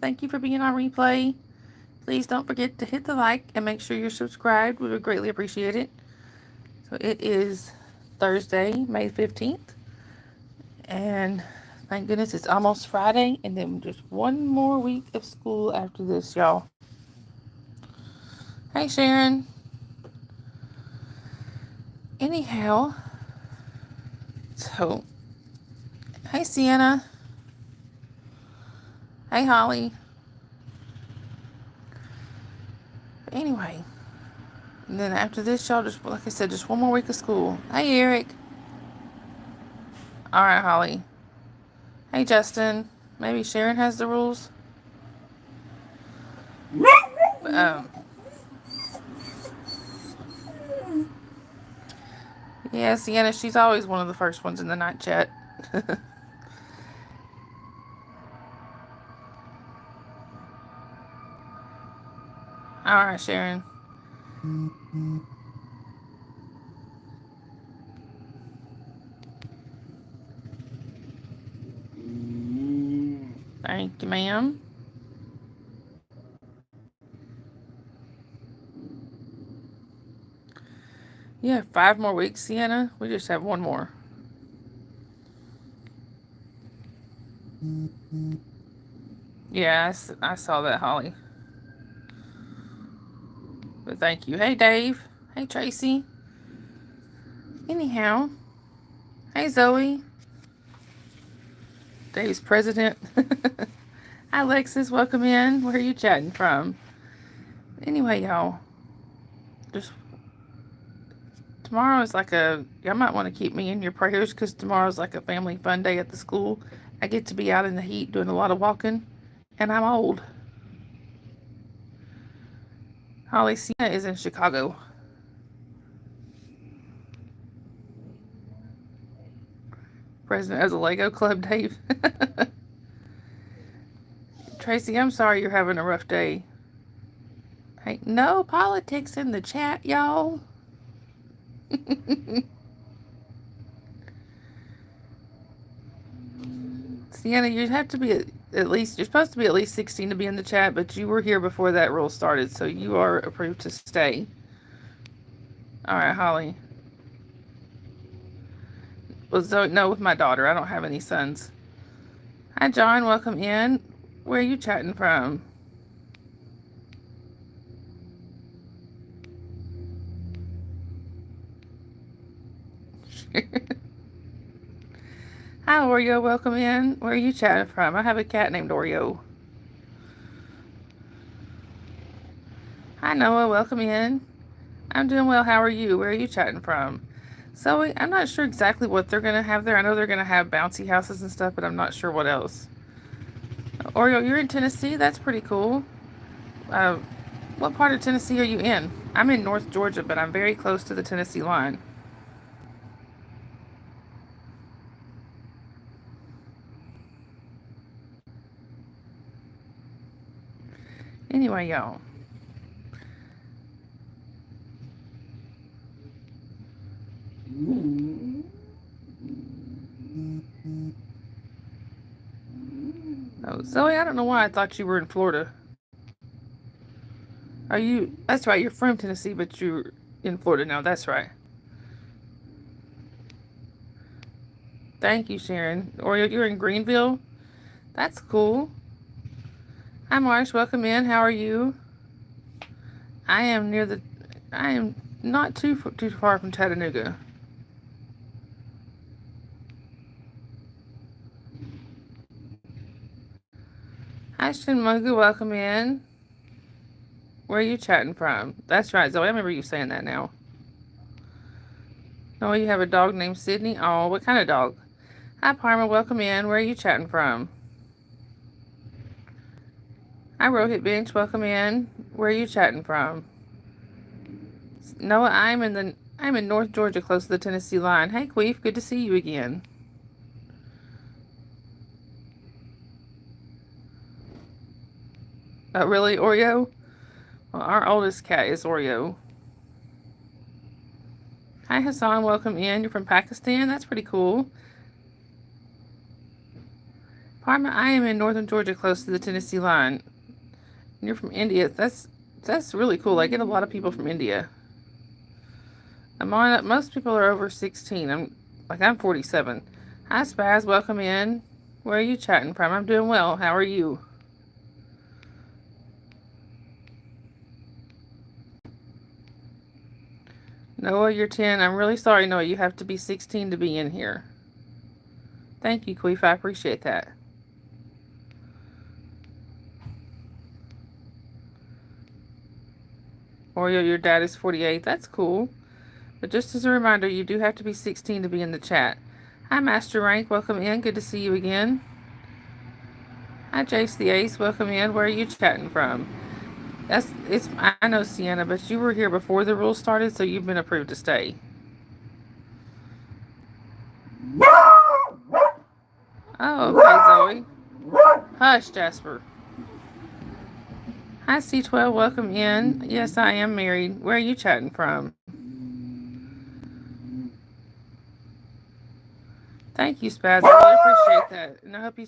Thank you for being on replay. Please don't forget to hit the like and make sure you're subscribed. We would greatly appreciate it. So it is Thursday, May 15th. And thank goodness it's almost Friday. And then just one more week of school after this, y'all. Hey, Sharon. Anyhow, so, hey, Sienna. Hey, Holly. But anyway, and then after this, y'all, just like I said, just one more week of school. Hey, Eric. All right, Holly. Hey, Justin. Maybe Sharon has the rules. Um, yeah, Sienna, she's always one of the first ones in the night chat. All right, Sharon. Thank you, ma'am. Yeah, 5 more weeks, Sienna. We just have one more. Yeah, I saw that, Holly. But thank you. Hey, Dave. Hey, Tracy. Anyhow, hey, Zoe. Dave's president. Hi, Alexis. Welcome in. Where are you chatting from? Anyway, y'all, just tomorrow is like y'all might want to keep me in your prayers because tomorrow's like a family fun day at the school. I get to be out in the heat doing a lot of walking, and I'm old. Holly, Sienna is in Chicago. President of the Lego Club, Dave. Tracy, I'm sorry you're having a rough day. Hey, no politics in the chat, y'all. Sienna, you'd have to be at least, you're supposed to be at least 16 to be in the chat, but you were here before that rule started, so you are approved to stay. All right, Holly. Well, Zoe, no, with my daughter. I don't have any sons. Hi, John. Welcome in. Where are you chatting from? Hi, Oreo. Welcome in. Where are you chatting from? I have a cat named Oreo. Hi, Noah. Welcome in. I'm doing well. How are you? Where are you chatting from? Zoe, I'm not sure exactly what they're going to have there. I know they're going to have bouncy houses and stuff, but I'm not sure what else. Oreo, you're in Tennessee? That's pretty cool. Uh, what part of Tennessee are you in? I'm in North Georgia, but I'm very close to the Tennessee line. Anyway, y'all. Oh, Zoe, I don't know why I thought you were in Florida. Are you? That's right. You're from Tennessee, but you're in Florida now. That's right. Thank you, Sharon. Or you're in Greenville. That's cool. Hi, Marsh. Welcome in. How are you? I am near the. I am not too far from Chattanooga. Hi, Shinmogu. Welcome in. Where are you chatting from? That's right, Zoe. I remember you saying that now. Oh, you have a dog named Sydney. Oh, what kind of dog? Hi, Parma. Welcome in. Where are you chatting from? Hi, Rohit Bench. Welcome in. Where are you chatting from? Noah, I'm in North Georgia, close to the Tennessee line. Hey, Queef. Good to see you again. Really, Oreo? Well, our oldest cat is Oreo. Hi, Hassan. Welcome in. You're from Pakistan. That's pretty cool. Parma, I am in northern Georgia, close to the Tennessee line. You're from India. That's really cool. I get a lot of people from India. Most people are over 16. I'm 47. Hi, Spaz. Welcome in. Where are you chatting from? I'm doing well. How are you? Noah, you're 10. I'm really sorry, Noah. You have to be 16 to be in here. Thank you, Queef. I appreciate that. Oreo, your dad is 48. That's cool. But just as a reminder, you do have to be 16 to be in the chat. Hi, Master Rank. Welcome in. Good to see you again. Hi, Jace the Ace. Welcome in. Where are you chatting from? I know, Sienna, but you were here before the rules started, so you've been approved to stay. Oh, okay, Zoe. Hush, Jasper. Hi, C12. Welcome in. Yes, I am married. Where are you chatting from? Thank you, Spaz. I really appreciate that. And I hope you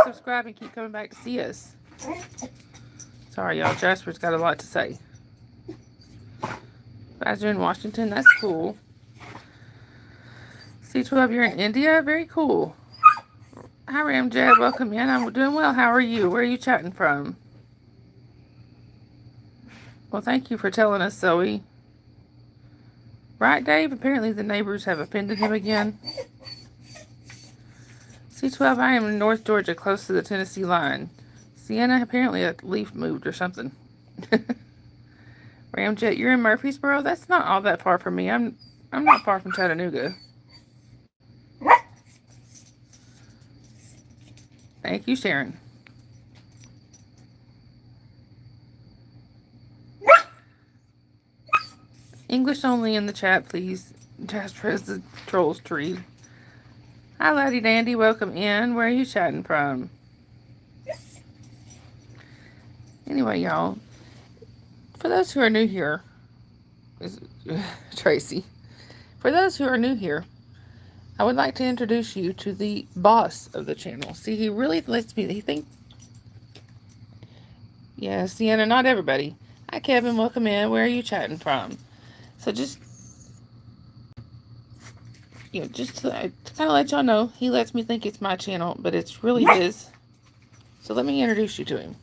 subscribe and keep coming back to see us. Sorry, y'all. Jasper's got a lot to say. Spaz, you're in Washington. That's cool. C12, you're in India? Very cool. Hi, Ramjad. Welcome in. I'm doing well. How are you? Where are you chatting from? Well, thank you for telling us, Zoe. Right, Dave? Apparently the neighbors have offended him again. C12, I am in North Georgia, close to the Tennessee line. Sienna, apparently a leaf moved or something. Ramjet, you're in Murfreesboro? That's not all that far from me. I'm not far from Chattanooga. Thank you, Sharon. English only in the chat, please. Jasper has the trolls tree. Hi, Laddie Dandy. Welcome in. Where are you chatting from? Anyway, y'all, for those who are new here, Tracy, for those who are new here, I would like to introduce you to the boss of the channel. See, he really lets me, yeah, Sienna, not everybody. Hi, Kevin. Welcome in. Where are you chatting from? So just to kind of let y'all know, he lets me think it's my channel, but it's really his. So let me introduce you to him.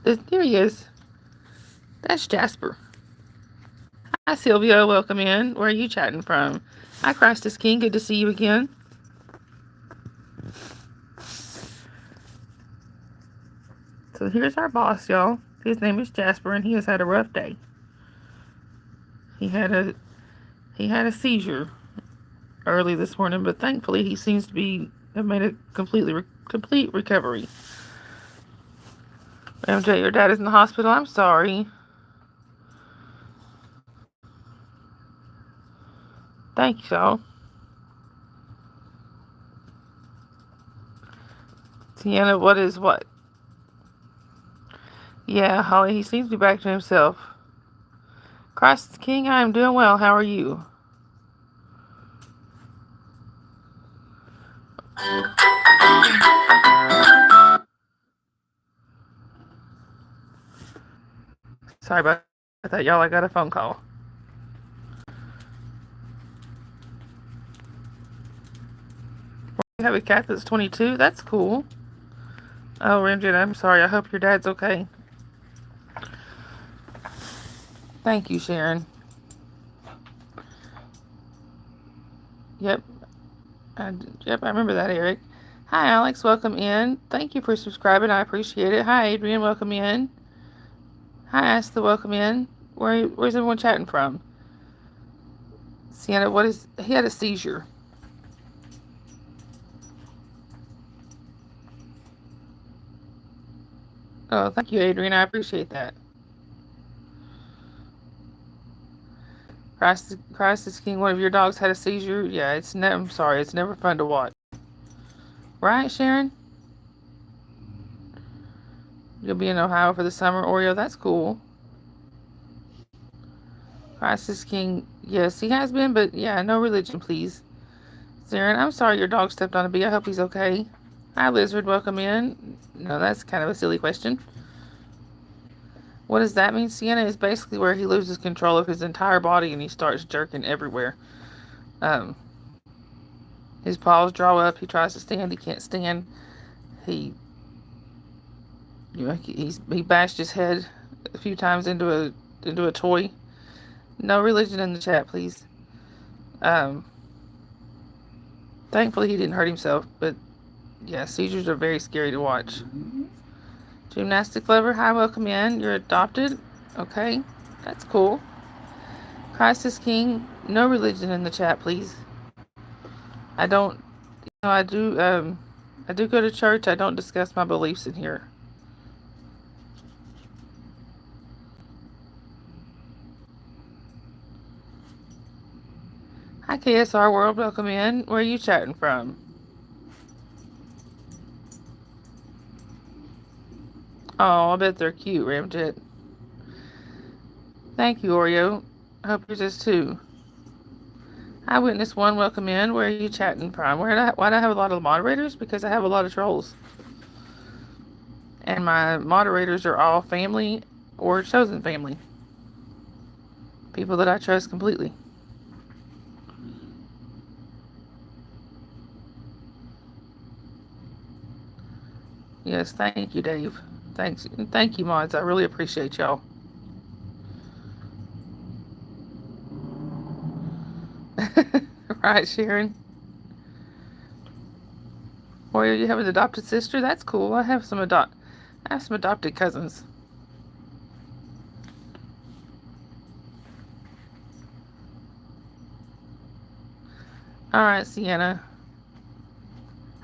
There he is. That's Jasper. Hi, Sylvia. Welcome in. Where are you chatting from? Hi, Christ is King. Good to see you again. So here's our boss, y'all. His name is Jasper, and he has had a rough day. He had a seizure early this morning, but thankfully he seems to have made a complete recovery. MJ, your dad is in the hospital. I'm sorry. Thank you, y'all. Tiana, what is what? Yeah, Holly, he seems to be back to himself. Christ King, I am doing well. How are you? Sorry about that, y'all. I got a phone call. You have a cat that's 22? That's cool. Oh, Ramjet, I'm sorry. I hope your dad's okay. Thank you, Sharon. Yep. I remember that, Eric. Hi, Alex. Welcome in. Thank you for subscribing. I appreciate it. Hi, Adrian. Welcome in. Hi, Asta. Welcome in. Where's everyone chatting from? Sienna, he had a seizure. Oh, thank you, Adrian. I appreciate that. Christ is King. One of your dogs had a seizure. Yeah, I'm sorry. It's never fun to watch. Right, Sharon? You'll be in Ohio for the summer, Oreo. That's cool. Christ is King. Yes, he has been, but yeah, no religion, please. Zarin, I'm sorry your dog stepped on a bee. I hope he's okay. Hi, Lizard. Welcome in. No, that's kind of a silly question. What does that mean? Sienna is basically where he loses control of his entire body and he starts jerking everywhere. Um, his paws draw up. He tries to stand. He can't stand. He, he bashed his head a few times into a toy. No religion in the chat, please. Um, thankfully he didn't hurt himself, but yeah, seizures are very scary to watch. Gymnastic lover, hi, welcome in. You're adopted. Okay, that's cool. Christ is King. No religion in the chat, please. I don't. I do. I do go to church. I don't discuss my beliefs in here. Hi, KSR World. Welcome in. Where are you chatting from? Oh, I bet they're cute, Ramjet. Thank you, Oreo. I hope yours is too. Hi, Witness One. Welcome in. Where are you chatting from? Why do I have a lot of moderators? Because I have a lot of trolls. And my moderators are all family or chosen family. People that I trust completely. Yes, thank you, Dave. Thanks. Thank you, mods. I really appreciate y'all. Right, Sharon? Or you have an adopted sister? That's cool. I have some adopted cousins. All right, Sienna.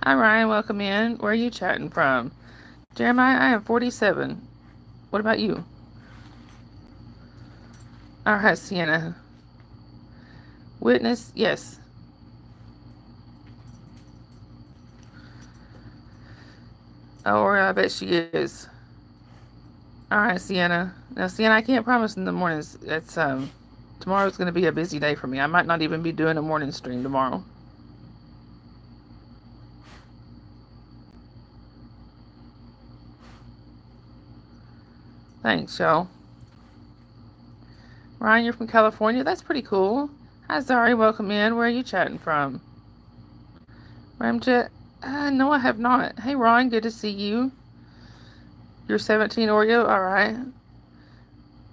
Hi, Ryan. Welcome in. Where are you chatting from? Jeremiah, I am 47. What about you? All right, Sienna. Witness, yes. Or I bet she is. All right, Sienna. Now, Sienna, I can't promise in the mornings. Tomorrow's going to be a busy day for me. I might not even be doing a morning stream tomorrow. Thanks, y'all. Ryan, you're from California? That's pretty cool. Hi, Zari. Welcome in. Where are you chatting from? Ramjet? No, I have not. Hey, Ron. Good to see you. You're 17, Oreo? All right.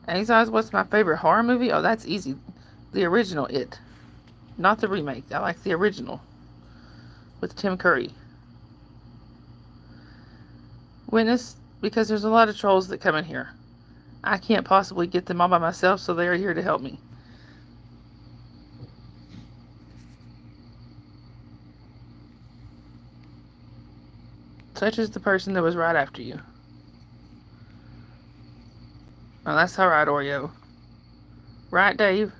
Azaz, what's my favorite horror movie? Oh, that's easy. The original It. Not the remake. I like the original. With Tim Curry. Witness, because there's a lot of trolls that come in here. I can't possibly get them all by myself, so they are here to help me. Such as the person that was right after you. Oh, that's alright, Oreo. Right, Dave?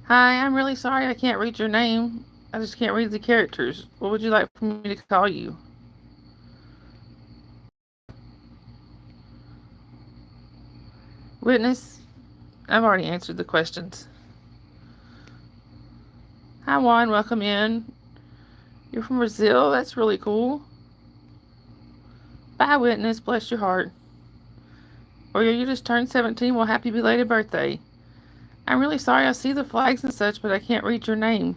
Hi, I'm really sorry I can't read your name. I just can't read the characters. What would you like for me to call you? Witness? I've already answered the questions. Hi, Juan. Welcome in. You're from Brazil? That's really cool. Bye, Witness. Bless your heart. Or you just turned 17. Well, happy belated birthday. I'm really sorry I see the flags and such, but I can't read your name.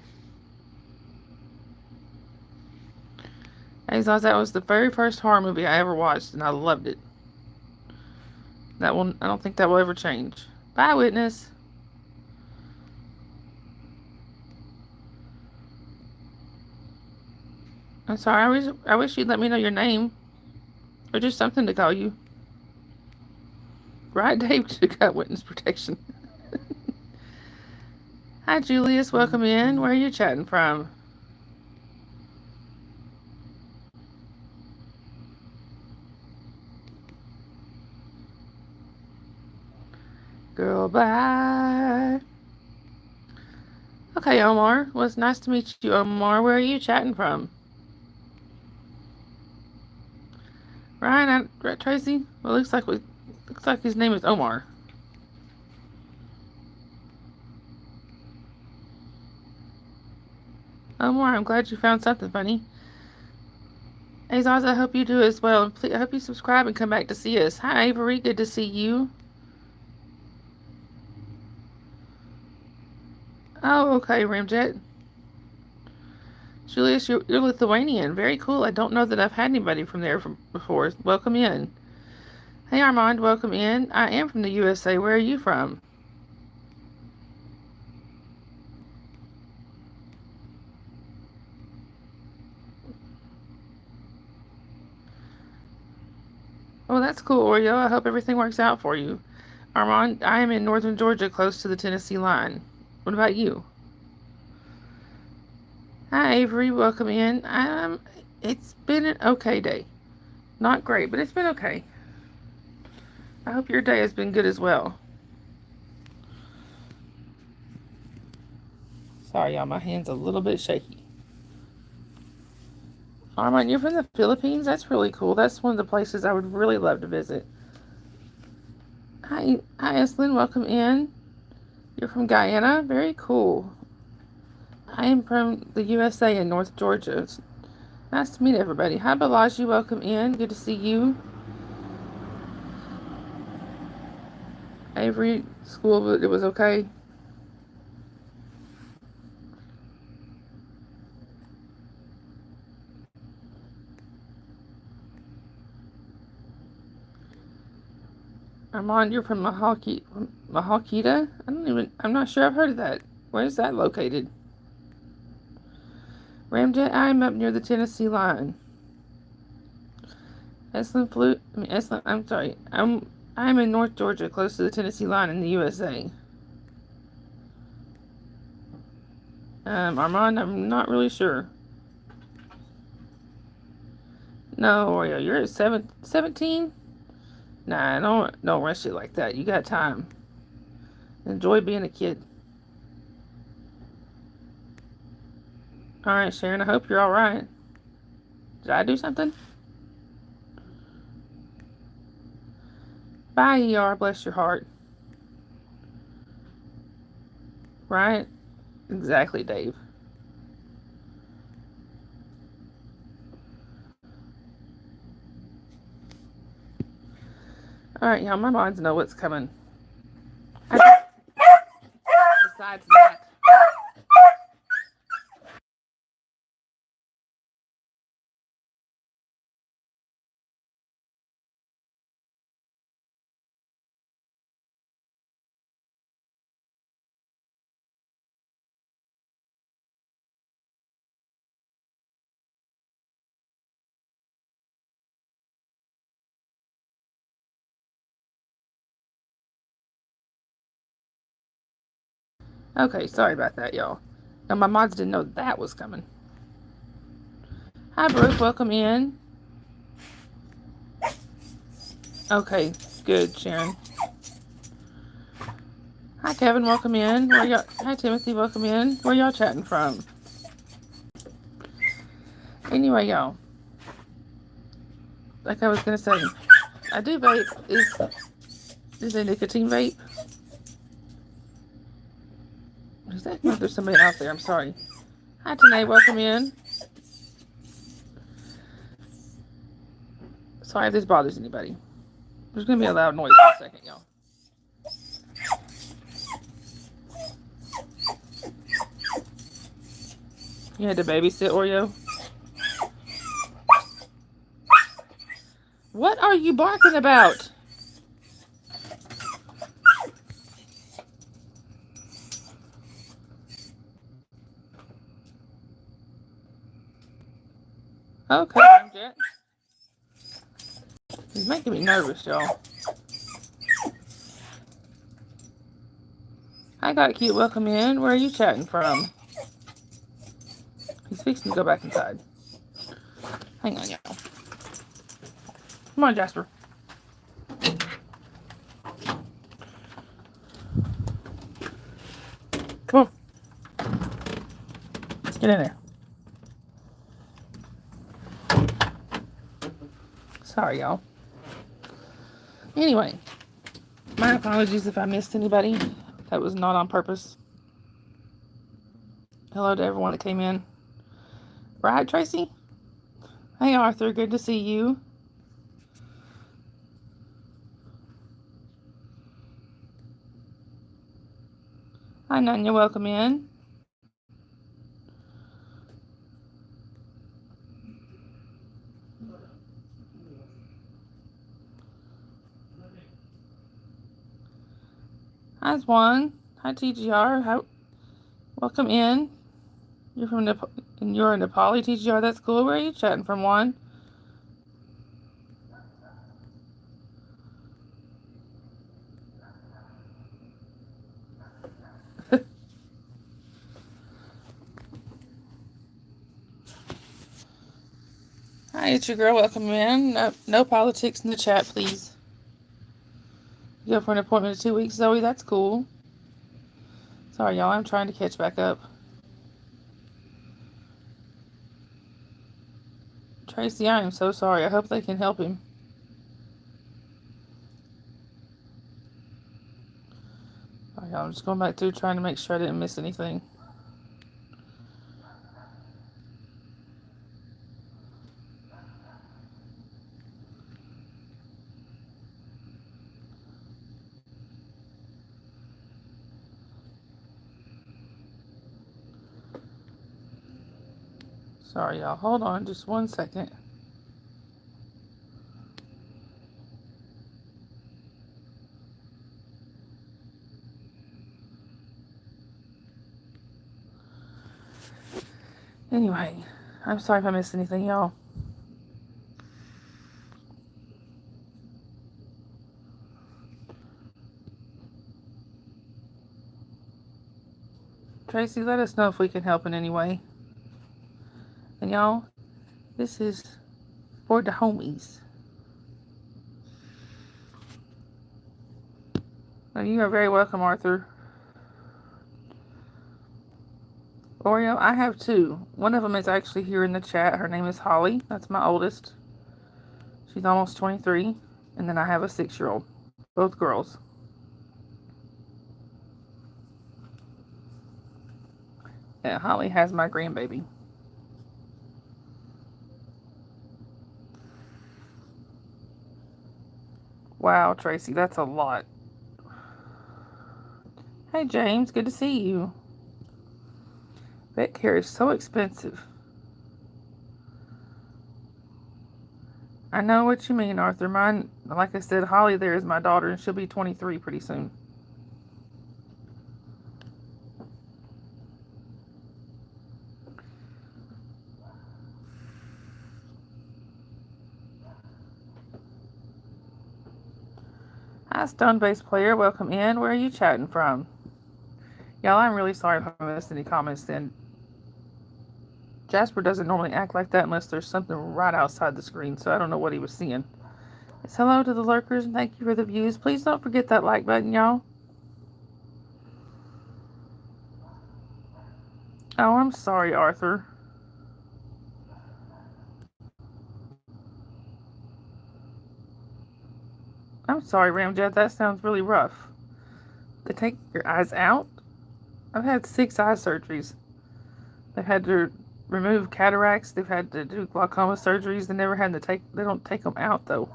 Azaz, that was the very first horror movie I ever watched, and I loved it. I don't think that will ever change. Bye, Witness. I'm sorry. I wish you'd let me know your name, or just something to call you. Right, Dave? Got witness protection. Hi, Julius. Welcome in. Where are you chatting from? Girl, bye. Okay, Omar. Well, it's nice to meet you, Omar. Where are you chatting from? Ryan, Tracy. Well, looks like his name is Omar. Omar, I'm glad you found something funny. Azaz, I hope you do as well. And please, I hope you subscribe and come back to see us. Hi, Avery. Good to see you. Oh, okay, Ramjet. Julius, you're Lithuanian. Very cool. I don't know that I've had anybody from there before. Welcome in. Hey, Armand. Welcome in. I am from the USA. Where are you from? Oh, that's cool, Oreo. I hope everything works out for you. Armand, I am in northern Georgia, close to the Tennessee line. What about you? Hi, Avery. Welcome in. It's been an okay day. Not great, but it's been okay. I hope your day has been good as well. Sorry, y'all. My hand's a little bit shaky. Armand, you're from the Philippines? That's really cool. That's one of the places I would really love to visit. Hi, Eslyn. Welcome in. You're from Guyana? Very cool. I am from the USA in North Georgia. It's nice to meet everybody. Hi, Balaji. Welcome in. Good to see you. Avery, school, it was okay. Armand, you're from Mahakita? I'm not sure I've heard of that. Where is that located? Ramjet, I'm up near the Tennessee line. I'm sorry. I'm in North Georgia, close to the Tennessee line in the USA. Armand, I'm not really sure. No, Oreo, you're at 17? Nah, don't rush it like that. You got time. Enjoy being a kid. Alright, Sharon, I hope you're alright. Did I do something? Bye, ER, bless your heart. Right? Exactly, Dave. Alright, y'all, my minds know what's coming. Besides that. Okay, sorry about that, y'all. Now, my mods didn't know that was coming. Hi, Brooke. Welcome in. Okay, good, Sharon. Hi, Kevin. Welcome in. Hi, Timothy. Welcome in. Where y'all chatting from? Anyway, y'all. Like I was gonna say, I do vape. Is a nicotine vape? Is that? There's somebody out there. I'm sorry. Hi, Tanae. Welcome in. Sorry if this bothers anybody. There's gonna be a loud noise for a second, y'all. You had to babysit Oreo? What are you barking about? Okay, Jet. He's making me nervous, y'all. I got cute. Welcome in. Where are you chatting from? He's fixing to go back inside. Hang on, y'all. Come on, Jasper. Come on. Get in there. Sorry, y'all. Anyway, my apologies if I missed anybody. That was not on purpose. Hello to everyone that came in. Right, Tracy? Hey, Arthur. Good to see you. Hi, Nanya. Welcome in. Hi, Juan. Hi, TGR. Hi, welcome in. You're from Nepal. And you're a Nepali TGR. That's cool. Where are you chatting from, Juan? Hi, it's your girl. Welcome in. No politics in the chat, please. You go for an appointment in 2 weeks, Zoe. That's cool. Sorry, y'all. I'm trying to catch back up. Tracy, I am so sorry. I hope they can help him. Sorry, y'all. I'm just going back through trying to make sure I didn't miss anything. Sorry, y'all. Hold on just 1 second. Anyway, I'm sorry if I missed anything, y'all. Tracy, let us know if we can help in any way. And y'all, this is for the homies. Now, you are very welcome, Arthur. Oreo, I have two. One of them is actually here in the chat. Her name is Holly. That's my oldest. She's almost 23. And then I have a 6-year-old. Both girls. Yeah, Holly has my grandbaby. Wow, Tracy, that's a lot. Hey, James, good to see you. Vet care is so expensive. I know what you mean, Arthur. Mine, like I said, Holly there is my daughter, and she'll be 23 pretty soon. Hi, Stone Base Player. Welcome in. Where are you chatting from? Y'all, I'm really sorry if I missed any comments then. Jasper doesn't normally act like that unless there's something right outside the screen, so I don't know what he was seeing. It's hello to the lurkers, and thank you for the views. Please don't forget that like button, y'all. Oh, I'm sorry, Arthur. I'm sorry, Ramjet. That sounds really rough. They take your eyes out? I've had 6 eye surgeries. They've had to remove cataracts. They've had to do glaucoma surgeries. They don't take them out, though.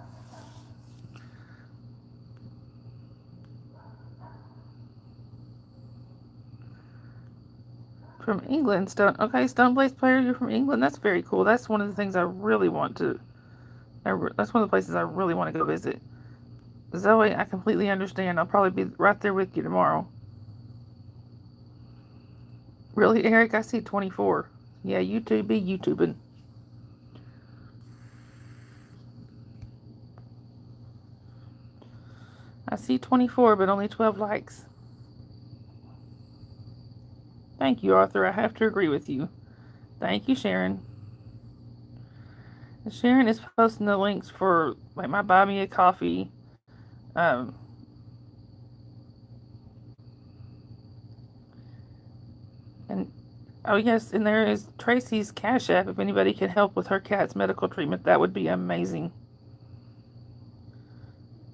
From England, Stone Blaze Player, you're from England. That's very cool. That's one of the things I really want to. That's one of the places I really want to go visit. Zoe, I completely understand. I'll probably be right there with you tomorrow. Really, Eric? I see 24. Yeah, you two be YouTubing. I see 24, but only 12 likes. Thank you, Arthur. I have to agree with you. Thank you, Sharon. And Sharon is posting the links for like my Buy Me a Coffee. And oh yes, and there is Tracy's Cash App. If anybody can help with her cat's medical treatment, that would be amazing.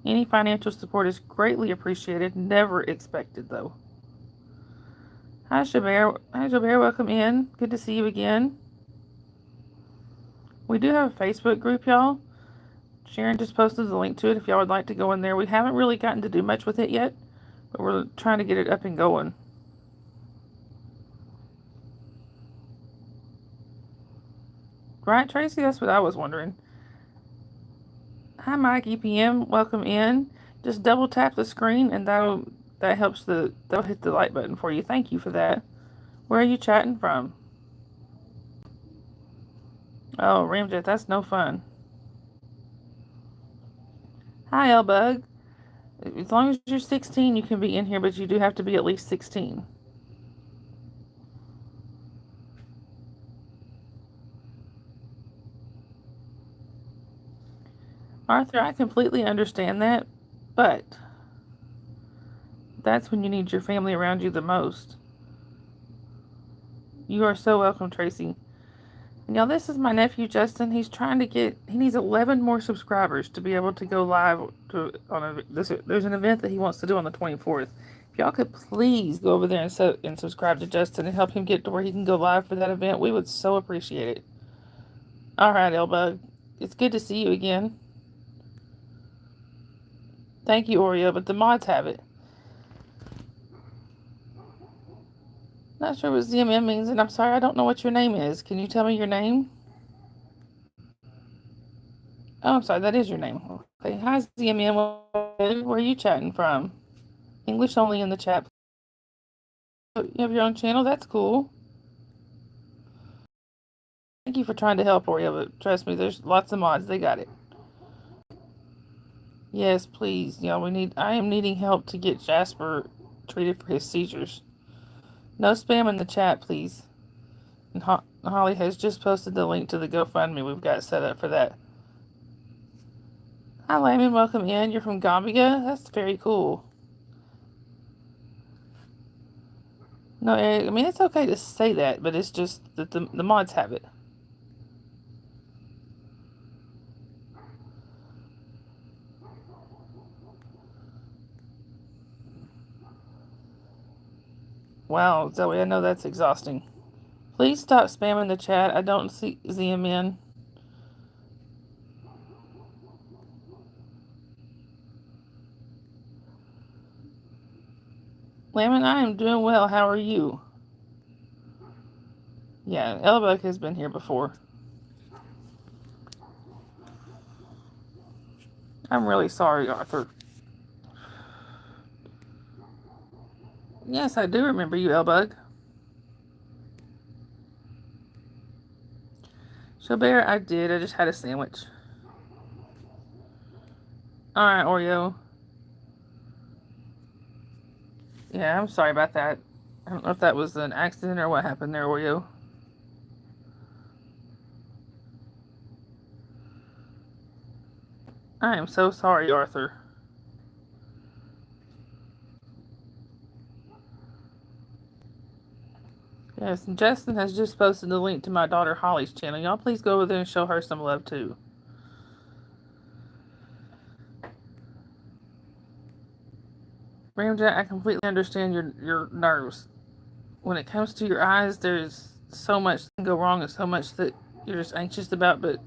Any financial support is greatly appreciated. Never expected, though. Hi, Jabir. Welcome in. Good to see you again. We do have a Facebook group, y'all. Sharon just posted the link to it if y'all would like to go in there. We haven't really gotten to do much with it yet, but we're trying to get it up and going. Right, Tracy? That's what I was wondering. Hi, Mike EPM. Welcome in. Just double tap the screen, and that helps they'll hit the like button for you. Thank you for that. Where are you chatting from? Oh, Ramjet, that's no fun. Hi, Elbug. As long as you're 16, you can be in here, but you do have to be at least 16. Arthur, I completely understand that, but that's when you need your family around you the most. You are so welcome, Tracy. And y'all, this is my nephew Justin. He needs 11 more subscribers to be able to go live there's an event that he wants to do on the 24th. If y'all could please go over there and subscribe to Justin and help him get to where he can go live for that event, we would so appreciate it. All right, Elbug. It's good to see you again. Thank you, Oreo, but the mods have it. Not sure what ZMM means, and I'm sorry, I don't know what your name is. Can you tell me your name? Oh, I'm sorry, that is your name. Okay, hi ZMM. Where are you chatting from? English only in the chat. You have your own channel? That's cool. Thank you for trying to help, Oreo, but trust me, there's lots of mods. They got it. Yes, please. I am needing help to get Jasper treated for his seizures. No spam in the chat, please. And Holly has just posted the link to the GoFundMe we've got set up for that. Hi, Layman. Welcome in. You're from Gambia? That's very cool. No, Eric, I mean, it's okay to say that, but it's just that the mods have it. Wow, Zoe, I know that's exhausting. Please stop spamming the chat. I don't see them in. Layman, I am doing well. How are you? Yeah, Elbuck has been here before. I'm really sorry, Arthur. Yes, I do remember you, Elbug. Bear, I did. I just had a sandwich. Alright, Oreo. Yeah, I'm sorry about that. I don't know if that was an accident or what happened there, Oreo. I am so sorry, Arthur. Yes, and Justin has just posted the link to my daughter Holly's channel. Y'all please go over there and show her some love too. Ramjet, I completely understand your nerves. When it comes to your eyes, there's so much that can go wrong and so much that you're just anxious about, but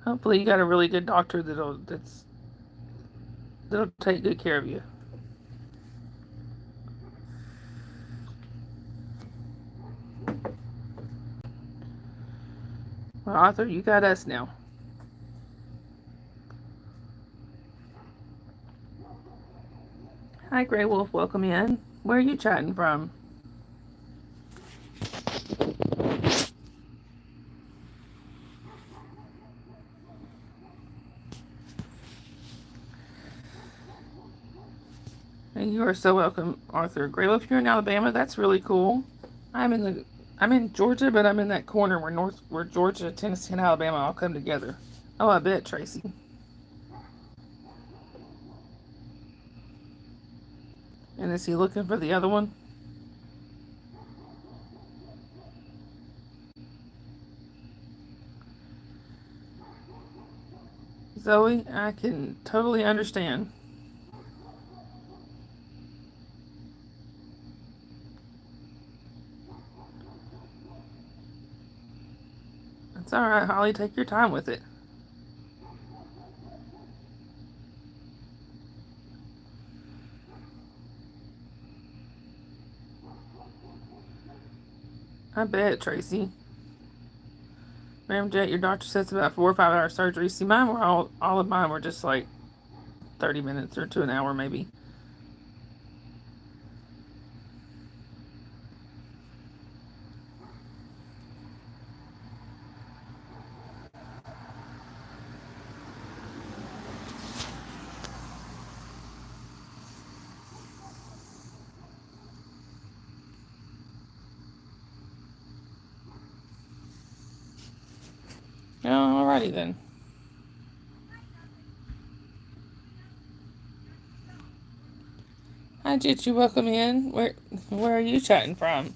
hopefully you got a really good doctor that'll take good care of you. Well, Arthur, you got us now. Hi, Grey Wolf. Welcome in. Where are you chatting from? And you are so welcome, Arthur. Grey Wolf, you're in Alabama. That's really cool. I'm in Georgia, but I'm in that corner where Georgia, Tennessee, and Alabama all come together. Oh, I bet, Tracy. And is he looking for the other one? Zoe, I can totally understand. It's all right, Holly. Take your time with it. I bet, Tracy. Ramjet, your doctor says about 4 or 5 hour surgery. See, mine were all of mine were just like 30 minutes or to an hour maybe. Oh, alrighty then. Hi, Jitsu. Welcome in. Where are you chatting from?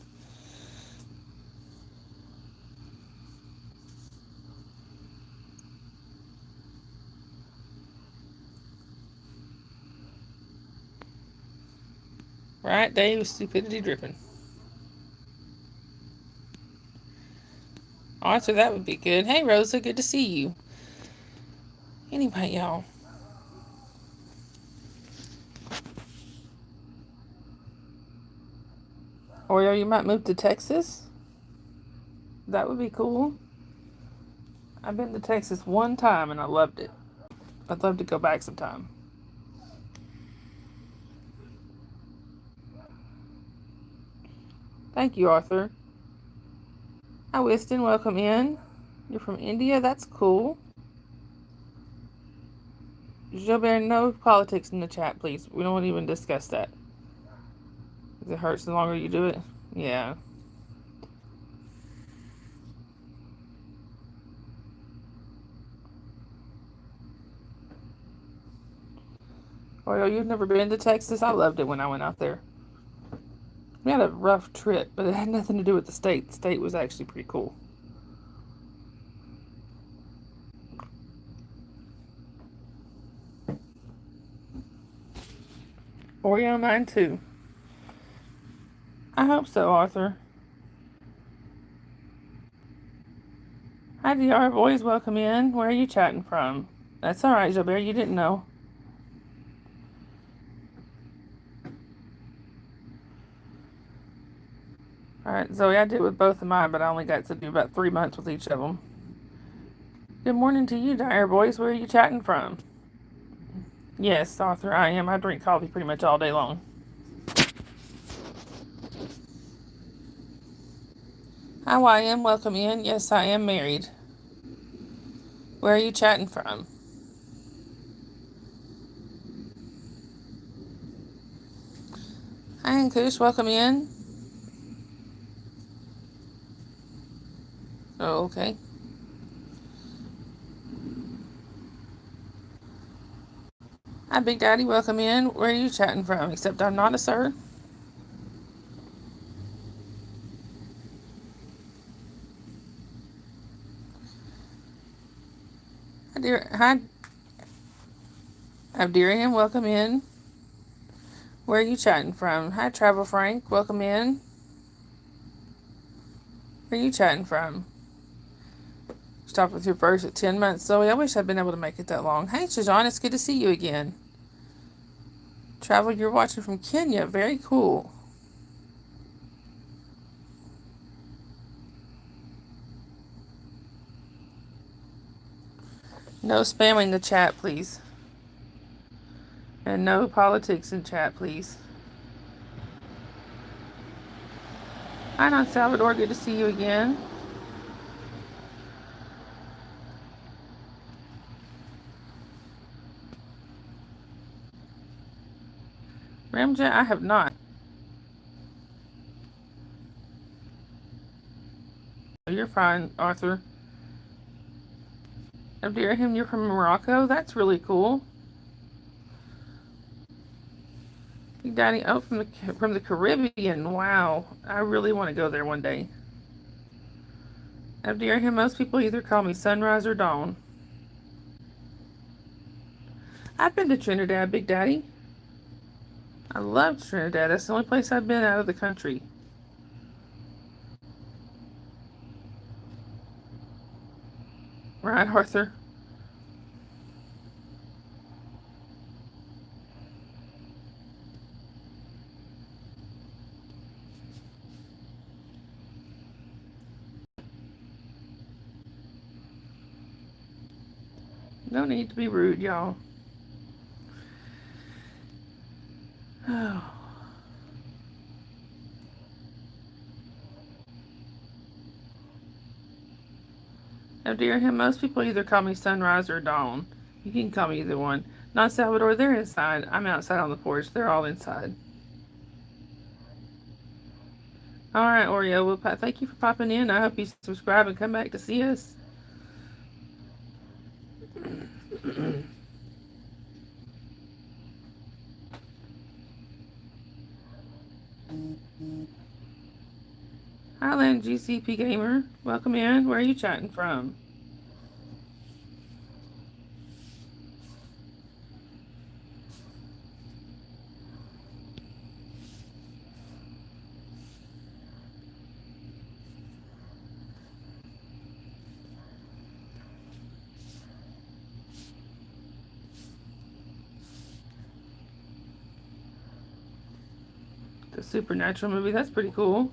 Right, Dave, stupidity dripping. Arthur, that would be good. Hey, Rosa, good to see you. Anyway, y'all. Oreo, you might move to Texas? That would be cool. I've been to Texas one time and I loved it. I'd love to go back sometime. Thank you, Arthur. Hi, Wiston. Welcome in. You're from India? That's cool. Gilbert, no politics in the chat, please. We don't even discuss that. It hurts the longer you do it. Yeah. Oreo, you've never been to Texas? I loved it when I went out there. We had a rough trip, but it had nothing to do with the state. The state was actually pretty cool. Oreo, mine too. I hope so, Arthur. Hi, DR boys. Welcome in. Where are you chatting from? That's all right, Gilbert. You didn't know. All right, Zoe, I did with both of mine, but I only got to do about 3 months with each of them. Good morning to you, Dire Boys. Where are you chatting from? Yes, Arthur, I am. I drink coffee pretty much all day long. Hi, YM. Welcome in. Yes, I am married. Where are you chatting from? Hi, Ankush. Welcome in. Oh, okay. Hi, Big Daddy. Welcome in. Where are you chatting from? Except I'm not a sir. Hi, Abdirian. Welcome in. Where are you chatting from? Hi, Travel Frank. Welcome in. Where are you chatting from? Stopped with your first at 10 months. Zoe, I wish I'd been able to make it that long. Hey, Shajan, it's good to see you again. Travel, you're watching from Kenya. Very cool. No spamming the chat, please. And no politics in chat, please. Hi, Don Salvador. Good to see you again. Ramjet, I have not. You're fine, Arthur. Abdirahim, you're from Morocco? That's really cool. Big Daddy, oh, from the Caribbean. Wow. I really want to go there one day. Abdirahim, most people either call me Sunrise or Dawn. I've been to Trinidad, Big Daddy. I loved Trinidad. That's the only place I've been out of the country. Right, Arthur? No need to be rude, y'all. Oh. Now, dear him, most people either call me Sunrise or Dawn. You can call me either one. Not Salvador, they're inside. I'm outside on the porch. They're all inside. All right, Oreo. Well, thank you for popping in. I hope you subscribe and come back to see us. Highland GCP Gamer. Welcome in. Where are you chatting from? The Supernatural movie. That's pretty cool.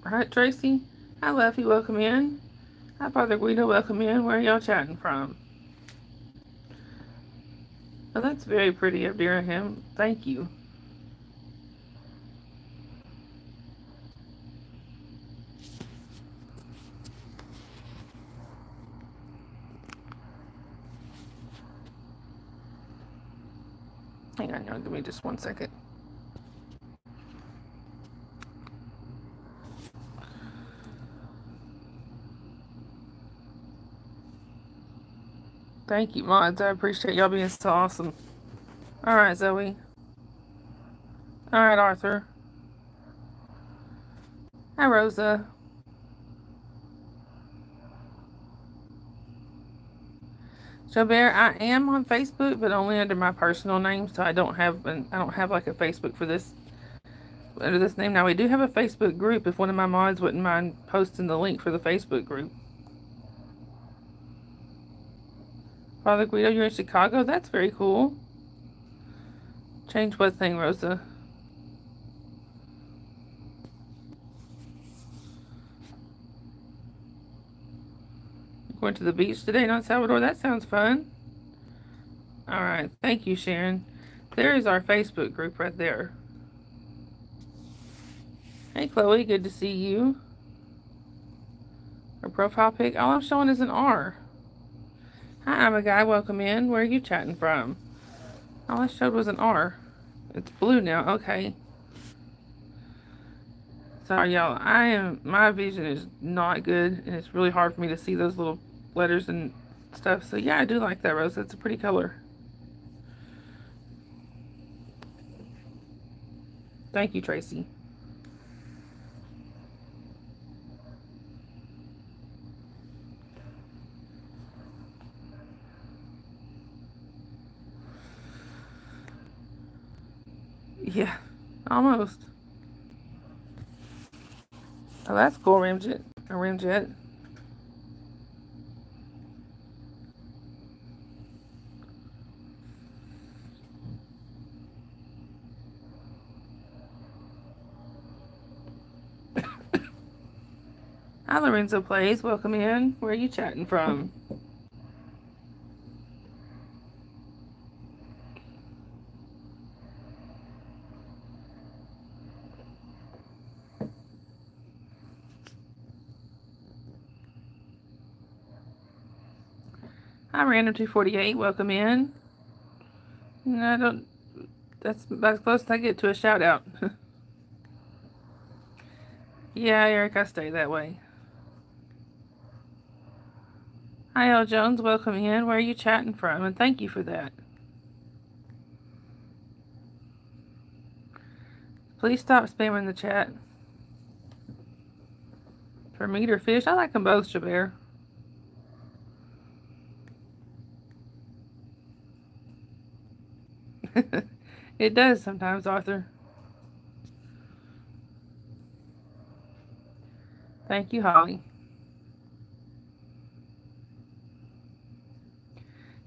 Right, Tracy? Hi, Luffy. Welcome in. Hi, Father Guido. Welcome in. Where are y'all chatting from? Oh, that's very pretty of dear him. Thank you. Hang on, y'all. Give me just 1 second. Thank you, mods. I appreciate y'all being so awesome. All right, Zoe. All right, Arthur. Hi, Rosa. So Bear, I am on Facebook, but only under my personal name. So I don't have like a Facebook for this under this name. Now we do have a Facebook group. If one of my mods wouldn't mind posting the link for the Facebook group. Father Guido, you're in Chicago. That's very cool. Change what thing, Rosa? Going to the beach today in El Salvador. That sounds fun. All right, thank you, Sharon. There is our Facebook group right there. Hey, Chloe, good to see you. Her profile pic. All I'm showing is an R. Hi, I'm a guy. Welcome in. Where are you chatting from? All I showed was an R. It's blue now. Okay. Sorry, y'all. My vision is not good, and it's really hard for me to see those little letters and stuff. So yeah, I do like that, Rose. It's a pretty color. Thank you, Tracy. Yeah, almost. Oh, that's cool, Ramjet. A Ramjet. Hi, Lorenzo Plays. Welcome in. Where are you chatting from? Hi, Random248. Welcome in. No, I don't. That's about as close as I get to a shout out. Yeah, Eric, I stay that way. Hi, L. Jones. Welcome in. Where are you chatting from? And thank you for that. Please stop spamming the chat. For meat or fish, I like them both, Jabir. It does sometimes, Arthur. Thank you, Holly.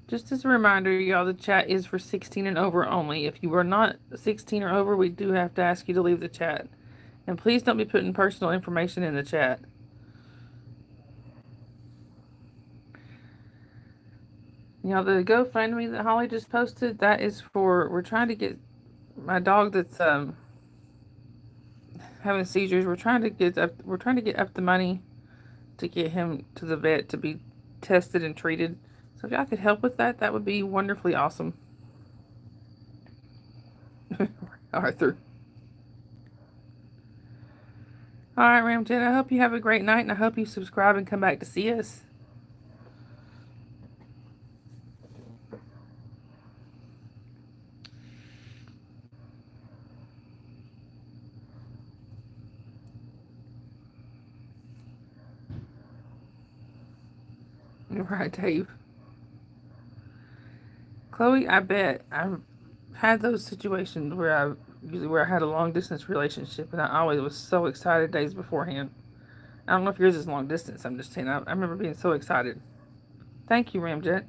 Just as a reminder, y'all, the chat is for 16 and over only. If you are not 16 or over, we do have to ask you to leave the chat. And please don't be putting personal information in the chat. Y'all, the GoFundMe that Holly just posted, that is for, we're trying to get my dog that's having seizures. We're trying to get up the money to get him to the vet to be tested and treated. So if y'all could help with that, that would be wonderfully awesome. Arthur. All right, Ramjet, I hope you have a great night, and I hope you subscribe and come back to see us. Right, Dave. Chloe, I bet I've had those situations where I had a long distance relationship, and I always was so excited days beforehand. I don't know if yours is long distance. I'm just saying. I remember being so excited. Thank you, Ramjet.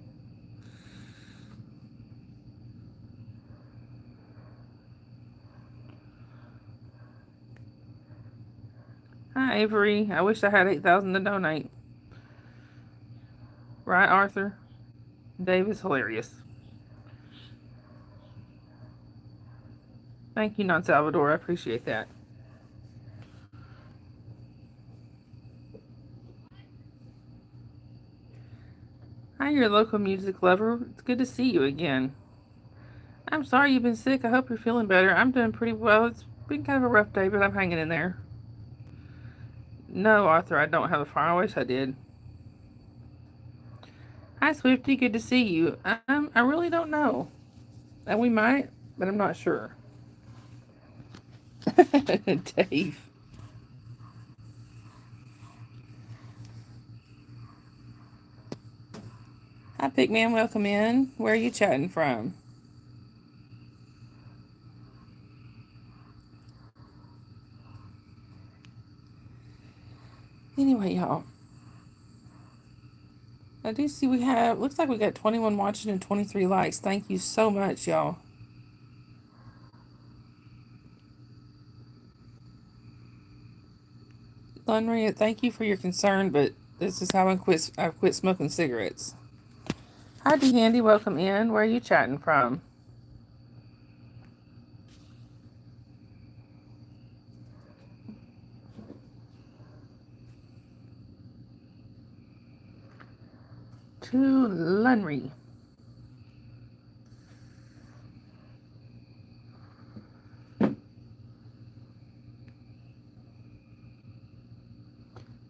Hi, Avery. I wish I had 8,000 to donate. Right, Arthur? Dave is hilarious. Thank you, Non Salvador. I appreciate that. Hi, your local music lover. It's good to see you again. I'm sorry you've been sick. I hope you're feeling better. I'm doing pretty well. It's been kind of a rough day, but I'm hanging in there. No, Arthur, I don't have a fire. I wish I did. Hi, Swifty. Good to see you. I really don't know. And we might, but I'm not sure. Dave. Hi, Pigman. Welcome in. Where are you chatting from? Anyway, y'all. I do see looks like we got 21 watching and 23 likes. Thank you so much, y'all. Lunry, thank you for your concern, but this is how I've quit smoking cigarettes. Hi, D Handy. Welcome in. Where are you chatting from? To Lunry.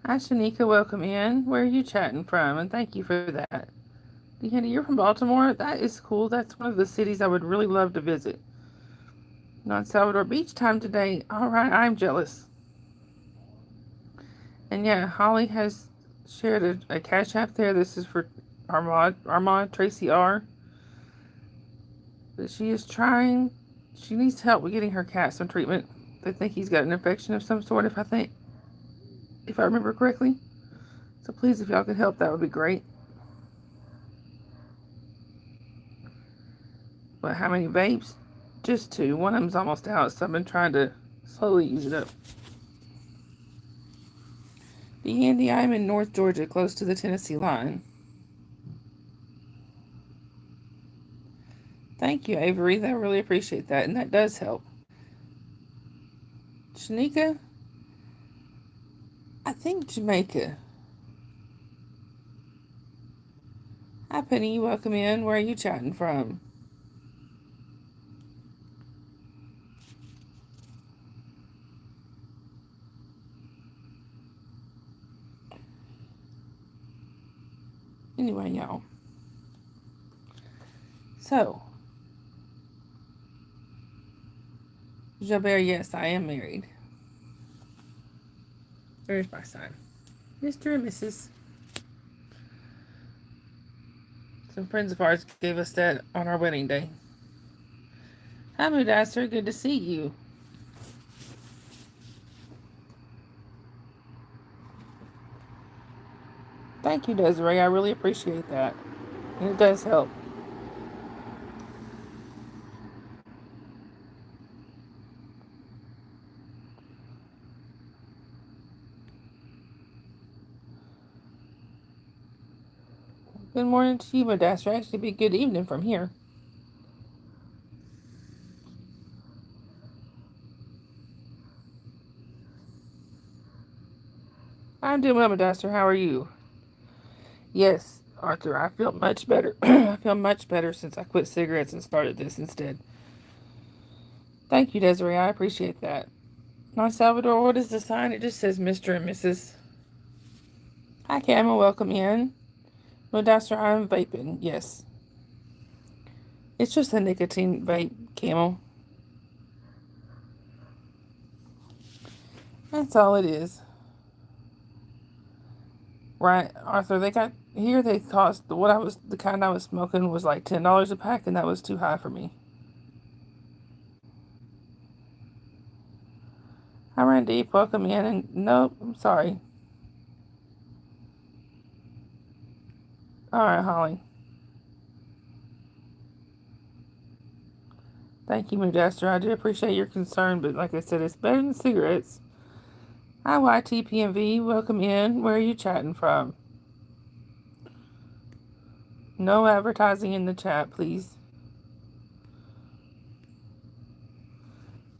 Hi, Shanika. Welcome in. Where are you chatting from? And thank you for that. D Handy, you're from Baltimore? That is cool. That's one of the cities I would really love to visit. Not Salvador Beach time today. All right, I'm jealous. And yeah, Holly has shared a cash app there. This is for Armand Tracy R. But she is trying. She needs help with getting her cat some treatment. They think he's got an infection of some sort. If I remember correctly. So please, if y'all could help, that would be great. But how many vapes? Just two. One of them's almost out, so I've been trying to slowly use it up. Andy, I'm in North Georgia, close to the Tennessee line. Thank you, Avery. I really appreciate that, and that does help. Shanika? I think Jamaica. Hi, Penny. Welcome in. Where are you chatting from? Anyway, y'all. So, Jabert, yes, I am married. There's my son. Mr. and Mrs. Some friends of ours gave us that on our wedding day. Hi, Mudassar. Good to see you. Thank you, Desiree. I really appreciate that. And it does help. Good morning to you, Mudassar. Actually, be good evening from here. I'm doing well, Mudassar. How are you? Yes, Arthur. I feel much better. I feel much better since I quit cigarettes and started this instead. Thank you, Desiree. I appreciate that. Now, Salvador, what is the sign? It just says Mr. and Mrs. Hi, Camel. Welcome in. Mudassar, I'm vaping. Yes. It's just a nicotine vape, Camel. That's all it is. Right, Arthur, they got here they cost what I was the kind I was smoking was like $10 a pack and that was too high for me. I ran deep, welcome in and nope, I'm sorry. Alright, Holly. Thank you, Moodester. I do appreciate your concern, but like I said, it's better than cigarettes. Hi YTPMV, welcome in. Where are you chatting from? No advertising in the chat, please.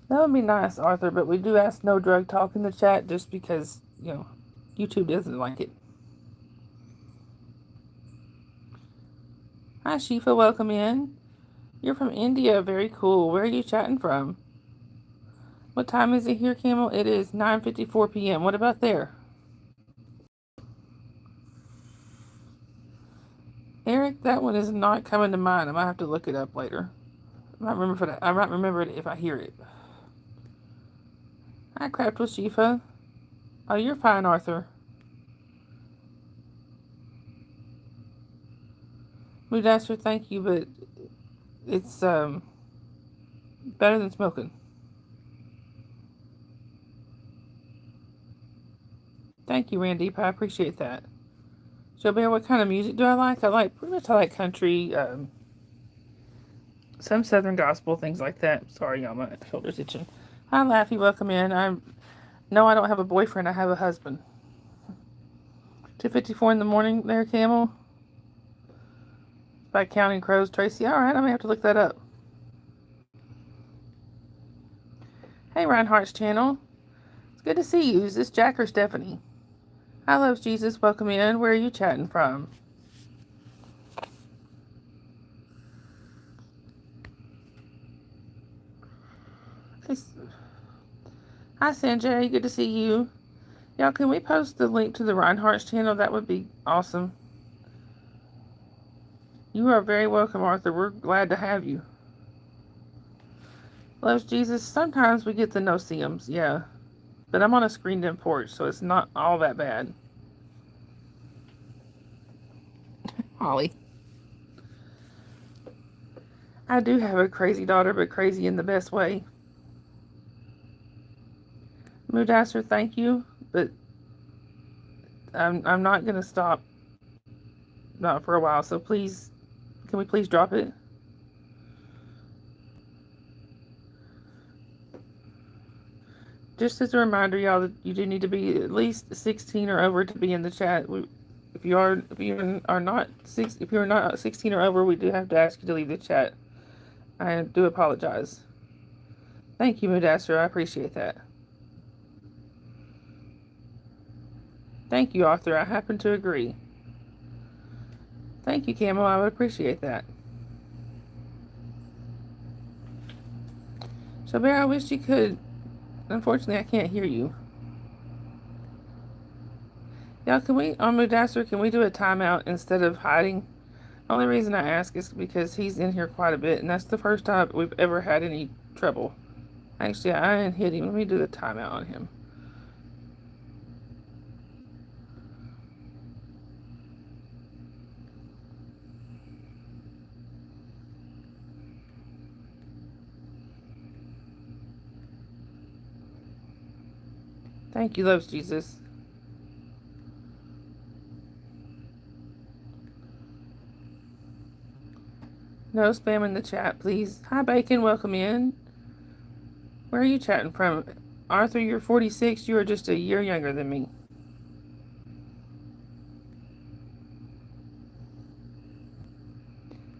That would be nice, Arthur, but we do ask no drug talk in the chat just because, YouTube doesn't like it. Hi, Shifa, welcome in. You're from India, very cool. Where are you chatting from? What time is it here, Camel? It is 9:54 p.m. What about there? Eric, that one is not coming to mind. I might have to look it up later. I might remember it if I hear it. Hi, Craft with Shifa. Oh, you're fine, Arthur. Moodasser, thank you, but it's better than smoking. Thank you, Randy. I appreciate that. So, Bear, what kind of music do I like? I like country, some Southern gospel, things like that. Sorry, y'all, my shoulder's itching. Hi, Laffy. Welcome in. No, I don't have a boyfriend. I have a husband. 2:54 in the morning there, Camel. By Counting Crows, Tracy. All right, I may have to look that up. Hey, Reinhardt's channel. It's good to see you. Is this Jack or Stephanie? I love Jesus. Welcome in. Where are you chatting from? Hi, Sanjay. Good to see you. Y'all, can we post the link to the Reinhardt's channel? That would be awesome. You are very welcome, Arthur. We're glad to have you. Loves Jesus. Sometimes we get the no-see-ums, yeah. But I'm on a screened-in porch, so it's not all that bad. Holly. I do have a crazy daughter, but crazy in the best way. Moodasser, thank you, but I'm not gonna stop. Not for a while, so please, can we please drop it? Just as a reminder, y'all, that you do need to be at least 16 or over to be in the chat. If you are not if you are not 16 or over, we do have to ask you to leave the chat. I do apologize. Thank you, Mudassar. I appreciate that. Thank you, Arthur. I happen to agree. Thank you, Camo. I would appreciate that. So, Bear, I wish you could. Unfortunately, I can't hear you. Y'all, can we, on Mudassar, can we do a timeout instead of hiding? Only reason I ask is because he's in here quite a bit, and that's the first time we've ever had any trouble. Actually, I didn't hit him. Let me do the timeout on him. Thank you, loves Jesus. No spam in the chat, please. Hi, Bacon. Welcome in. Where are you chatting from? Arthur, you're 46. You are just a year younger than me.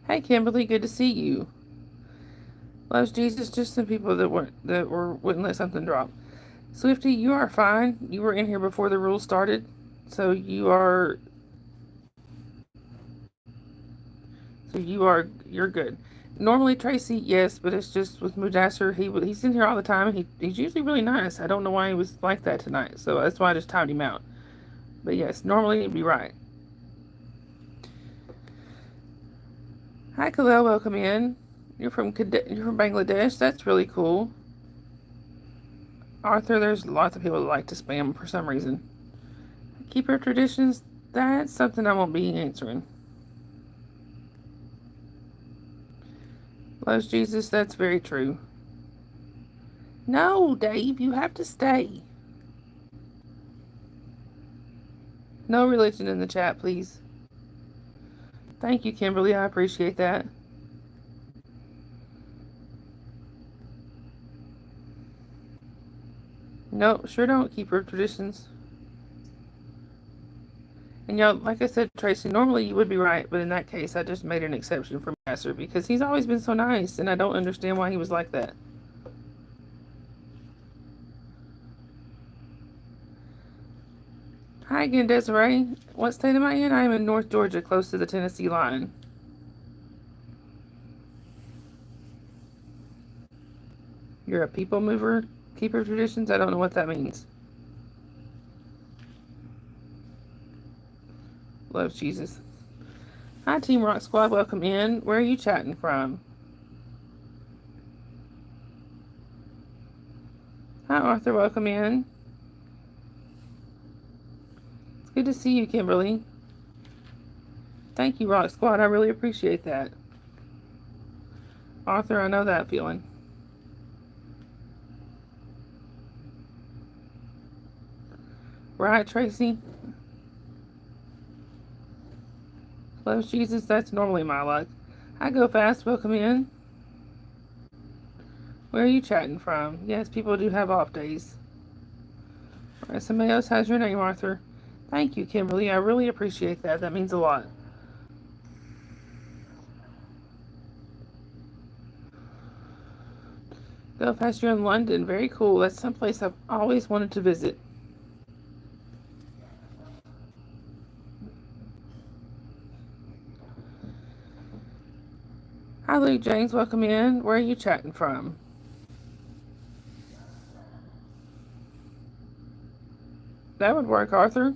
Hey, Kimberly. Good to see you. Loves Jesus. Just some people that wouldn't let something drop. Swifty, you are fine. You were in here before the rules started, so you're good. Normally Tracy, yes, but it's just with Mudassar. He's in here all the time. He's usually really nice. I don't know why he was like that tonight, so that's why I just timed him out. But yes, normally he'd be right. Hi, Khalil. Welcome in. You're from Bangladesh. That's really cool. Arthur, there's lots of people that like to spam for some reason. Keep your traditions. That's something I won't be answering. Loves Jesus. That's very true. No, Dave, you have to stay. No religion in the chat, please. Thank you, Kimberly. I appreciate that. No, sure don't keep her traditions. And y'all, like I said, Tracy, normally you would be right, but in that case, I just made an exception for Master because he's always been so nice, and I don't understand why he was like that. Hi again, Desiree. What state am I in? I am in North Georgia, close to the Tennessee line. You're a people mover, keeper of traditions? I don't know what that means. Loves Jesus. Hi, Team Rock Squad. Welcome in. Where are you chatting from? Hi, Arthur. Welcome in. It's good to see you, Kimberly. Thank you, Rock Squad. I really appreciate that. Arthur, I know that feeling. Right, Tracy? Loves Jesus, that's normally my luck. I go fast, welcome in. Where are you chatting from? Yes, people do have off days. Alright, somebody else has your name, Arthur. Thank you, Kimberly. I really appreciate that. That means a lot. Go fast, you're in London. Very cool. That's someplace I've always wanted to visit. Hi, Luke James. Welcome in. Where are you chatting from? That would work, Arthur.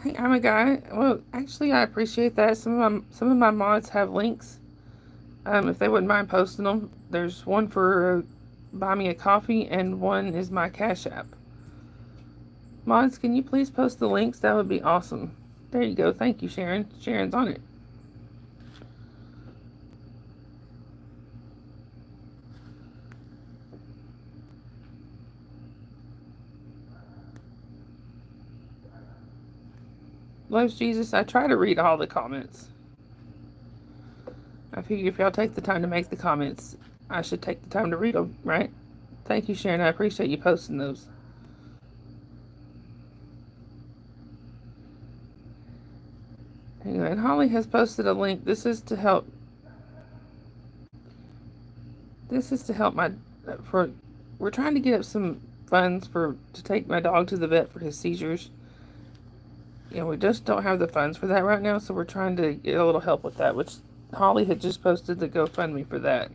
Hey, I'm a guy. Well, actually, I appreciate that. Some of my mods have links. If they wouldn't mind posting them, there's one for buy me a coffee and one is my Cash App. Mods, can you please post the links? That would be awesome. There you go. Thank you, Sharon. Sharon's on it. Loves Jesus. I try to read all the comments. I figure if y'all take the time to make the comments, I should take the time to read them, right? Thank you, Sharon. I appreciate you posting those. Anyway, and Holly has posted a link. This is to help my for we're trying to get up some funds to take my dog to the vet for his seizures. We just don't have the funds for that right now, so we're trying to get a little help with that, which Holly had just posted the GoFundMe for that.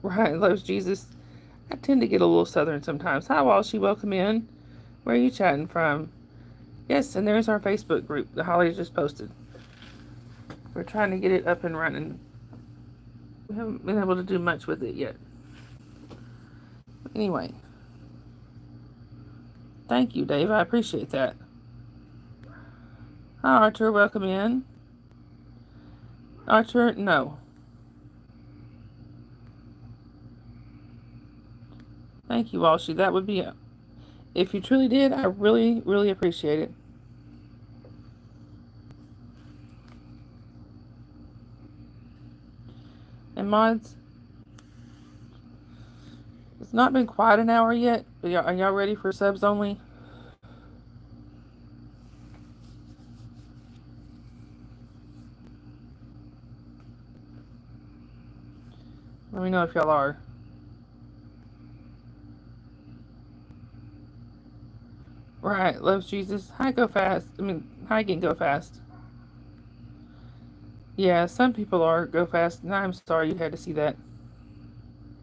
Right, loves Jesus. I tend to get a little southern sometimes. Hi, Walshy, welcome in. Where are you chatting from? Yes, and there's our Facebook group that Holly just posted. We're trying to get it up and running. We haven't been able to do much with it yet. Anyway. Thank you, Dave. I appreciate that. Hi, Archer. Welcome in. Archer, no. Thank you, Walshy. That would be, if you truly did, I really, really appreciate it. And mods, it's not been quite an hour yet, but are y'all ready for subs only? Let me know if y'all are. Right, loves Jesus. Hi, go fast. Hi again, go fast. Yeah, some people are go fast, and I'm sorry you had to see that.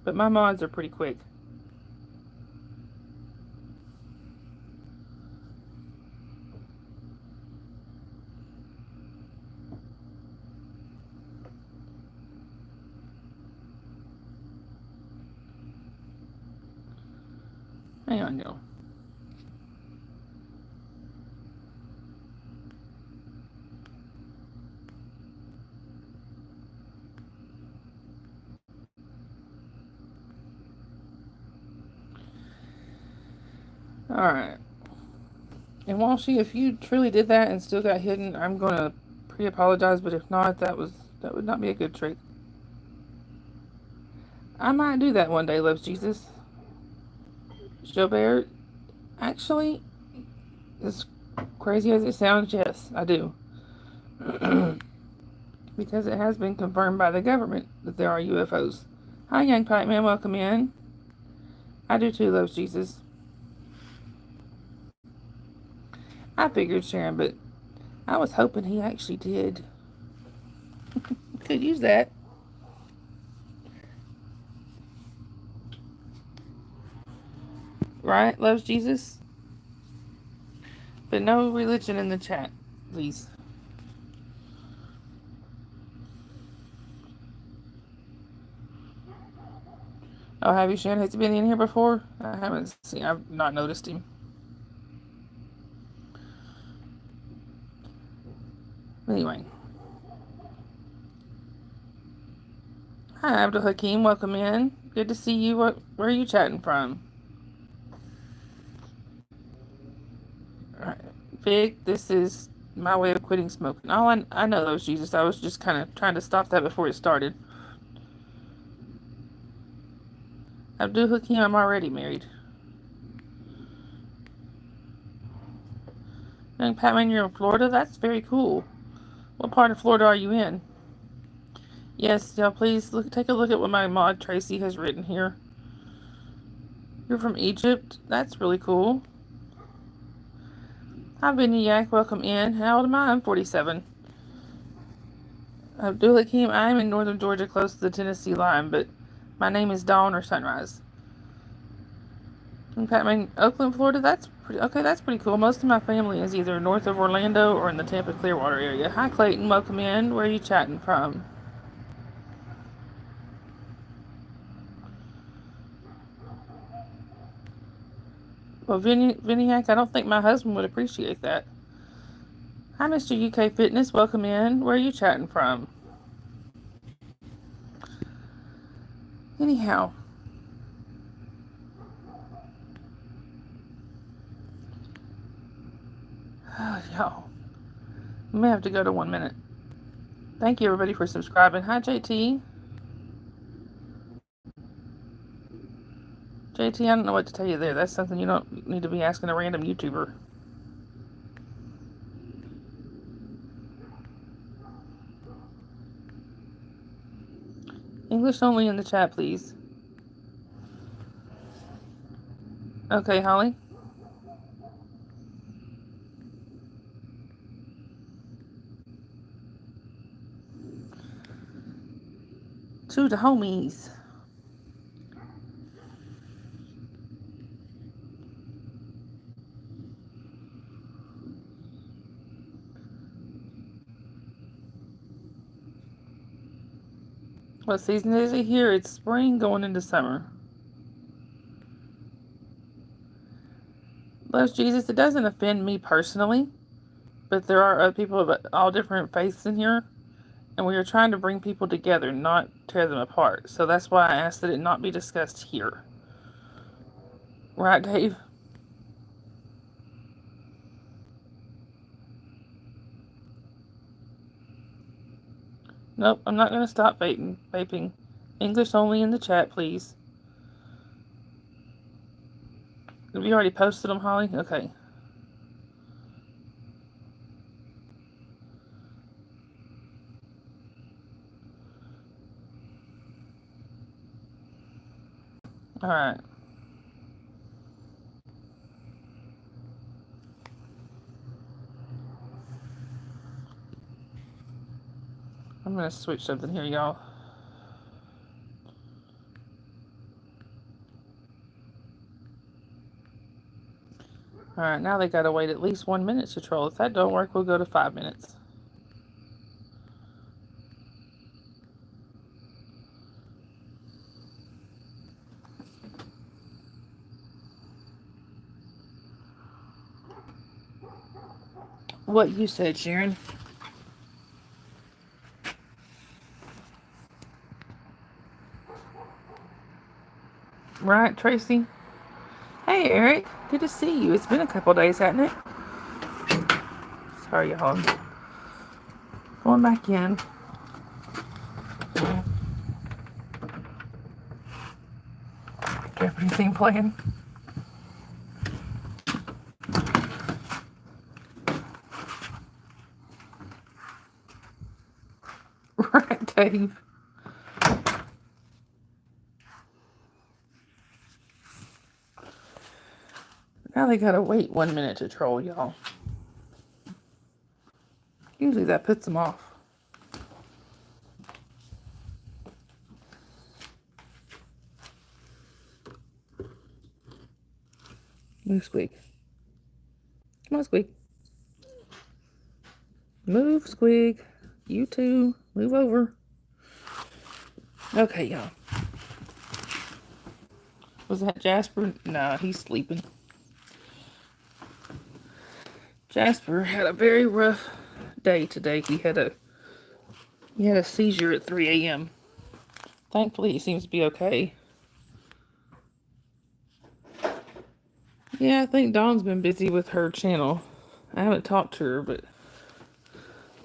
But my mods are pretty quick. Hang on, y'all. Alright. And Walshy, if you truly did that and still got hidden, I'm gonna pre-apologize, but if not, that would not be a good trick. I might do that one day, loves Jesus. Jobert, actually, as crazy as it sounds, yes, I do. Because it has been confirmed by the government that there are UFOs. Hi, young pipe man, welcome in. I do too, loves Jesus. I figured, Sharon, but I was hoping he actually did. Could use that. Right, loves Jesus? But no religion in the chat, please. Oh, have you, Sharon? Has he been in here before? I haven't seen. I've not noticed him. Anyway. Hi, Abdul Hakim. Welcome in. Good to see you. Where are you chatting from? Alright. Vic, this is my way of quitting smoking. Oh, I know those, Jesus. I was just kind of trying to stop that before it started. Abdul Hakim, I'm already married. Young Patman, you're in Florida? That's very cool. What part of Florida are you in? Yes, y'all, please take a look at what my mod Tracy has written here. You're from Egypt? That's really cool. Hi, Vinny Yak. Welcome in. How old am I? I'm 47. Abdul Hakim, I'm in northern Georgia close to the Tennessee line, but my name is Dawn or Sunrise. And Patman, Oakland, Florida? That's pretty cool. Most of my family is either north of Orlando or in the Tampa Clearwater area. Hi, Clayton. Welcome in. Where are you chatting from? Well, Viniac, I don't think my husband would appreciate that. Hi, Mr. UK Fitness. Welcome in. Where are you chatting from? Anyhow. Oh, y'all. I may have to go to 1 minute. Thank you, everybody, for subscribing. Hi, JT. JT, I don't know what to tell you there. That's something you don't need to be asking a random YouTuber. English only in the chat, please. Okay, Holly. To the homies. What season is it here? It's spring going into summer. Bless Jesus, it doesn't offend me personally, but there are other people of all different faiths in here, and we are trying to bring people together, not tear them apart. So that's why I asked that it not be discussed here. Right, Dave? Nope, I'm not going to stop vaping. English only in the chat, please. Have you already posted them, Holly? Okay. Alright. I'm going to switch something here, y'all. Alright, now they gotta wait at least 1 minute to troll. If that don't work, we'll go to 5 minutes. What you said, Sharon. Right, Tracy? Hey, Eric. Good to see you. It's been a couple days, hasn't it? Sorry, y'all. Going back in. Jeopardy theme playing. Right, Dave. Now they gotta wait 1 minute to troll, y'all. Usually that puts them off. Move, Squeak. Come on, Squeak. Move, Squeak. You too. Move over. Okay, y'all. Was that Jasper? Nah, he's sleeping. Jasper had a very rough day today. He had a seizure at 3 a.m. Thankfully, he seems to be okay. Yeah, I think Dawn's been busy with her channel. I haven't talked to her, but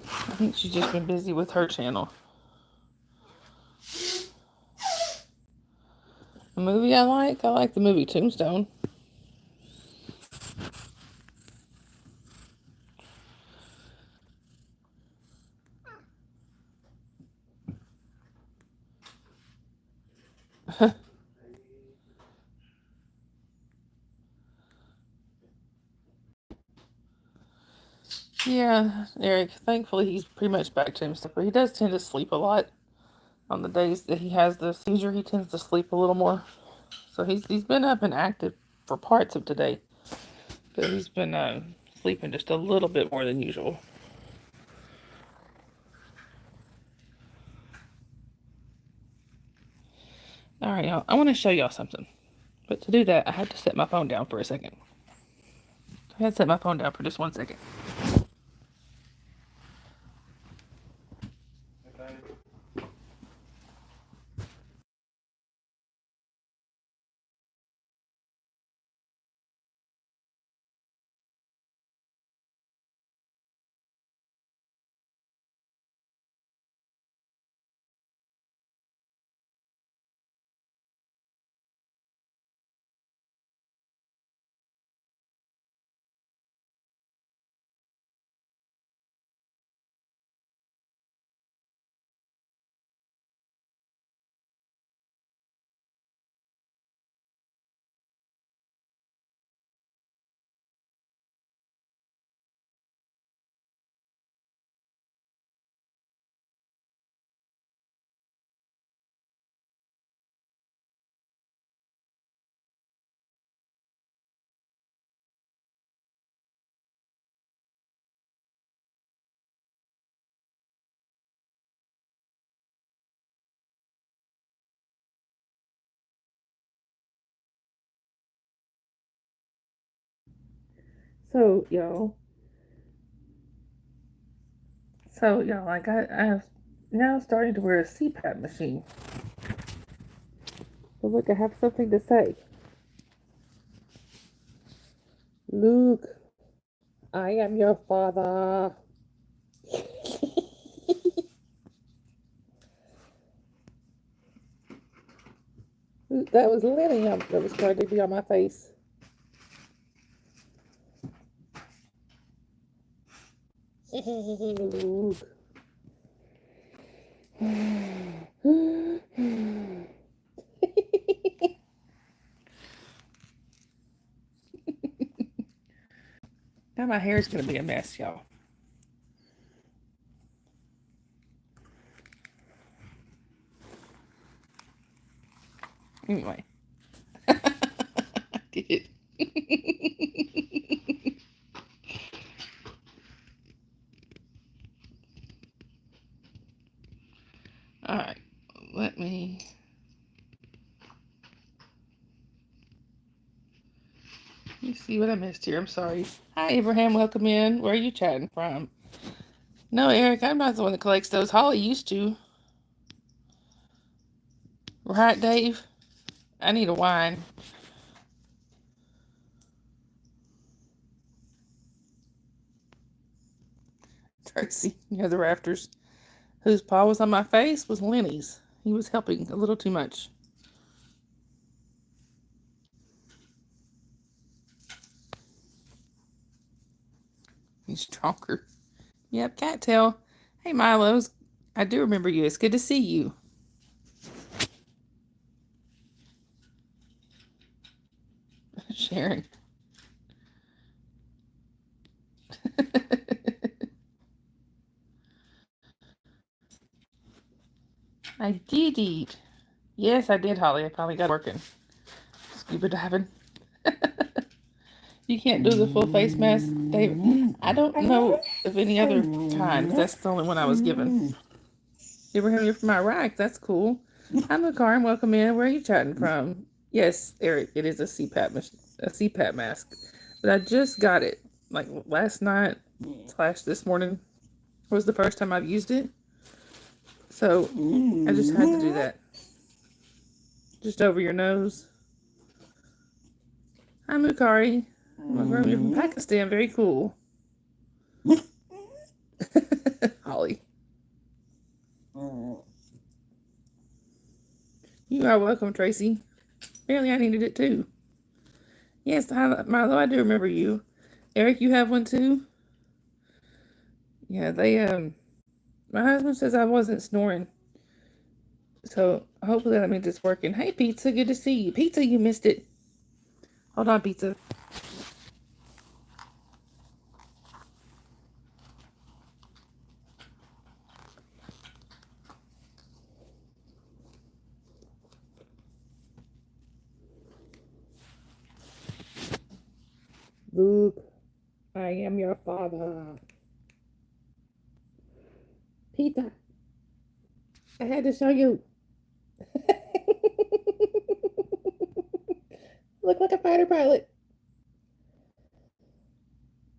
I think she's just been busy with her channel. A movie I like the movie Tombstone. Yeah, Eric, thankfully he's pretty much back to himself, but he does tend to sleep a lot. On the days that he has the seizure, he tends to sleep a little more. So he's been up and active for parts of today, but he's been sleeping just a little bit more than usual. All right, y'all. I want to show y'all something, but to do that, I have to set my phone down for a second. I had to set my phone down for just 1 second. So y'all, like I've now starting to wear a CPAP machine. So look, I have something to say. Luke, I am your father. That was Lenny that was trying to be on my face. Luke. Now my hair is going to be a mess, y'all. Anyway. I did it. All right. Let me see what I missed here. I'm sorry. Hi, Abraham. Welcome in. Where are you chatting from? No, Eric, I'm not the one that collects those. Holly used to. Right, Dave? I need a wine. Tracy, near the rafters. Whose paw was on my face was Lenny's. He was helping a little too much. He's stronger. Yep, cattail. Hey, Milo's. I do remember you. It's good to see you. Sharon. I did eat. Yes, I did, Holly. I finally got working. Scuba diving. You can't do the full face mask, David. I don't know of any other kind. That's the only one I was given. Abraham, you're from Iraq. That's cool. I'm Karim. Welcome in. Where are you chatting from? Yes, Eric, it is a CPAP mask. But I just got it. Like last night / this morning was the first time I've used it. So I just had to do that. Just over your nose. Hi, Mukari. You're from Pakistan. Very cool. Holly. You are welcome, Tracy. Apparently I needed it too. Yes, Milo, I do remember you. Eric, you have one too? Yeah, my husband says I wasn't snoring. So hopefully that means it's working. Hey, Pizza, good to see you. Pizza, you missed it. Hold on, Pizza. Luke, I am your father. Pizza, I had to show you. Look like a fighter pilot.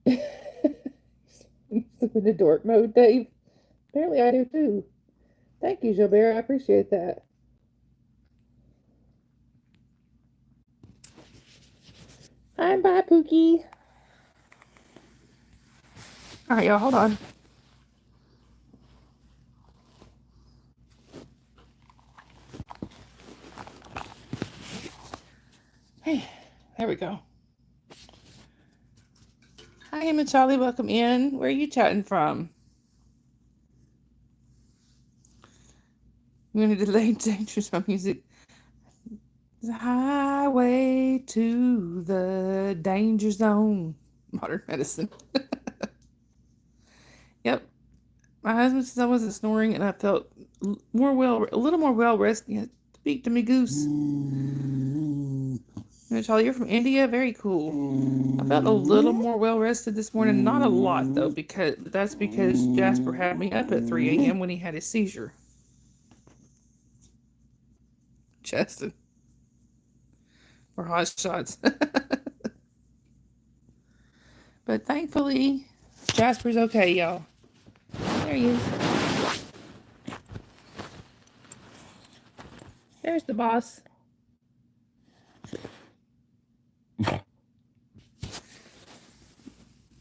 He's in the dork mode, Dave. Apparently I do too. Thank you, Gilbert. I appreciate that. Bye, Pookie. All right, y'all, hold on. Hey, there we go. Hi, Emma Charlie. Welcome in. Where are you chatting from? I'm going to delay dangerous music. The highway to the danger zone. Modern medicine. Yep. My husband says I wasn't snoring and I felt a little more well rested. Speak to me, goose. Charlie, you're from India? Very cool. I felt a little more well rested this morning. Not a lot, though, because that's because Jasper had me up at 3 a.m. when he had his seizure. Justin. Or hot shots. But thankfully, Jasper's okay, y'all. There he is. There's the boss.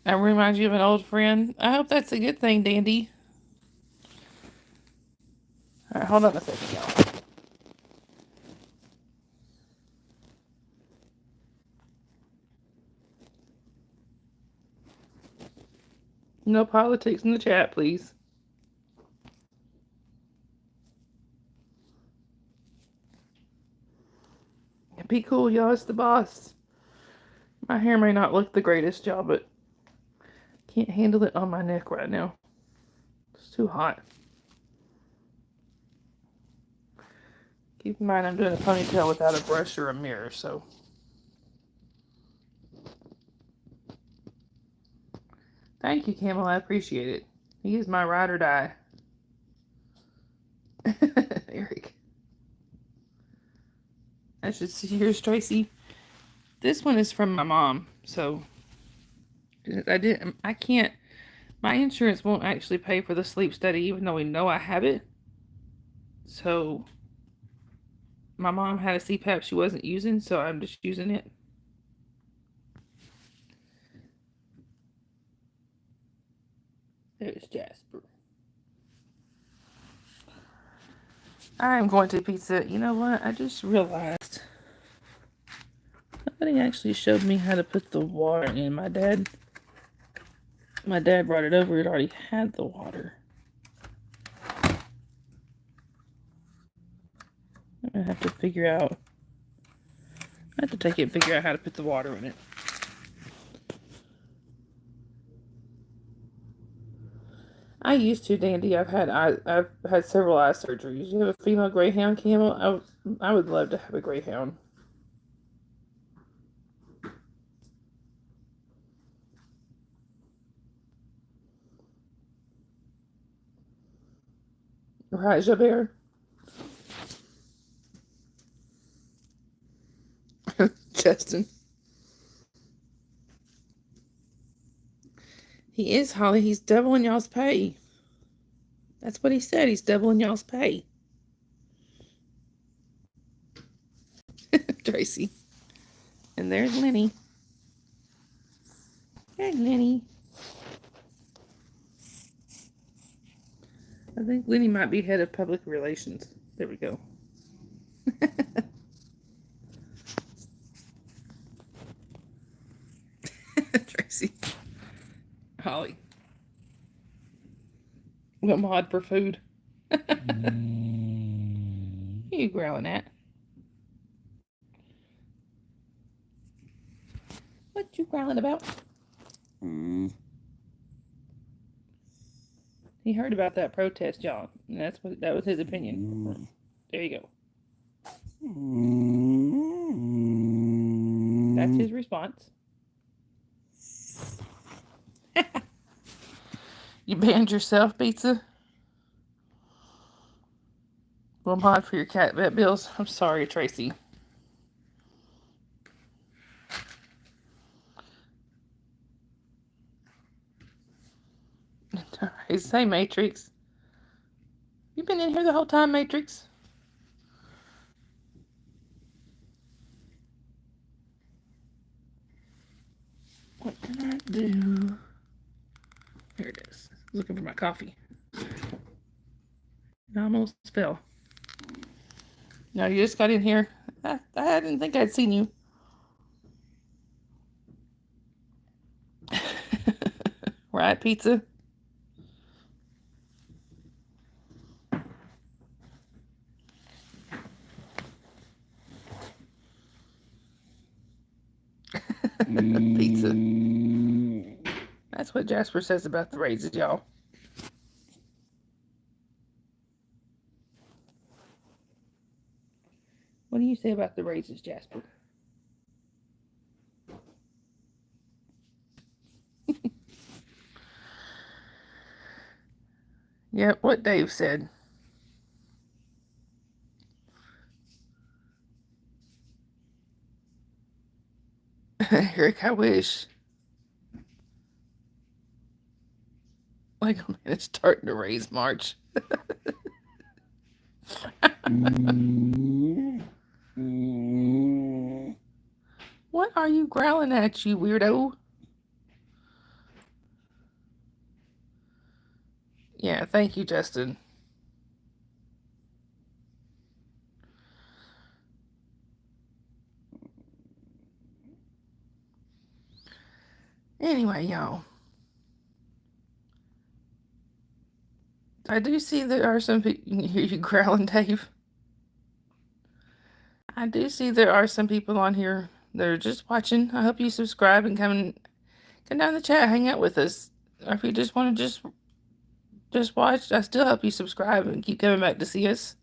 That reminds you of an old friend. I hope that's a good thing, Dandy. All right, hold on a second, y'all. No politics in the chat, please. Be cool, y'all. It's the boss. My hair may not look the greatest, y'all, but can't handle it on my neck right now. It's too hot. Keep in mind, I'm doing a ponytail without a brush or a mirror, so. Thank you, Camel. I appreciate it. He is my ride or die. Eric. Here's Tracy. This one is from my mom, so I can't, my insurance won't actually pay for the sleep study, even though we know I have it. So my mom had a CPAP she wasn't using, so I'm just using it. There's Jasper. I'm going to pizza. You know what? I just realized somebody actually showed me how to put the water in. My dad brought it over. It already had the water. I'm gonna have to figure out. I have to take it and figure out how to put the water in it. I used to, Dandy. I've had several eye surgeries. You have a female greyhound, Camel? I would love to have a greyhound. Right, Jabert? Justin. He is, Holly. He's doubling y'all's pay. That's what he said. He's doubling y'all's pay. Tracy. And there's Lenny. There's Lenny. I think Lenny might be head of public relations. There we go. Tracy. Holly. What mod for food? What are you growling at? What you growling about? He heard about that protest, y'all. And that was his opinion. There you go. That's his response. You banned yourself, pizza? Well, mod for your cat vet bills. I'm sorry, Tracy. Say, Matrix. You been in here the whole time, Matrix? What can I do? Here it is. Looking for my coffee. I almost fell. No, you just got in here. I didn't think I'd seen you. Right, pizza? Pizza. That's what Jasper says about the raises, y'all. What do you say about the raises, Jasper? Yep, what Dave said. Eric, I wish. Like, it's starting to raise March. What are you growling at, you weirdo? Yeah, thank you, Justin. Anyway, y'all, I do see there are some people. You can hear you growling, Dave. I do see there are some people on here that are just watching. I hope you subscribe and come down in the chat, hang out with us. Or if you just want to just watch, I still hope you subscribe and keep coming back to see us.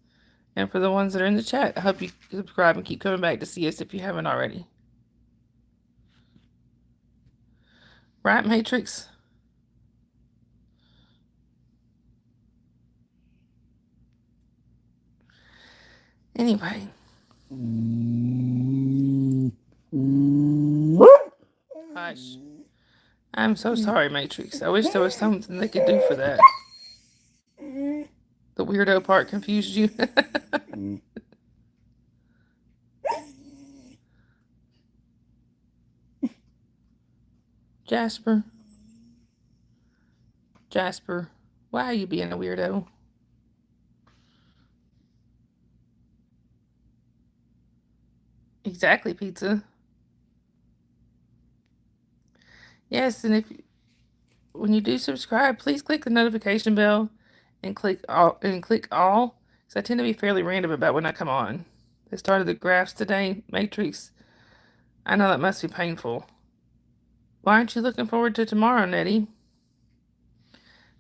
And for the ones that are in the chat, I hope you subscribe and keep coming back to see us if you haven't already. Right, Matrix? Anyway. Hush. I'm so sorry, Matrix. I wish there was something they could do for that. The weirdo part confused you. Jasper. Jasper, why are you being a weirdo? Exactly, pizza. Yes, and when you do subscribe, please click the notification bell and click all. Because I tend to be fairly random about when I come on. They started the graphs today, Matrix. I know that must be painful. Why aren't you looking forward to tomorrow, Nettie?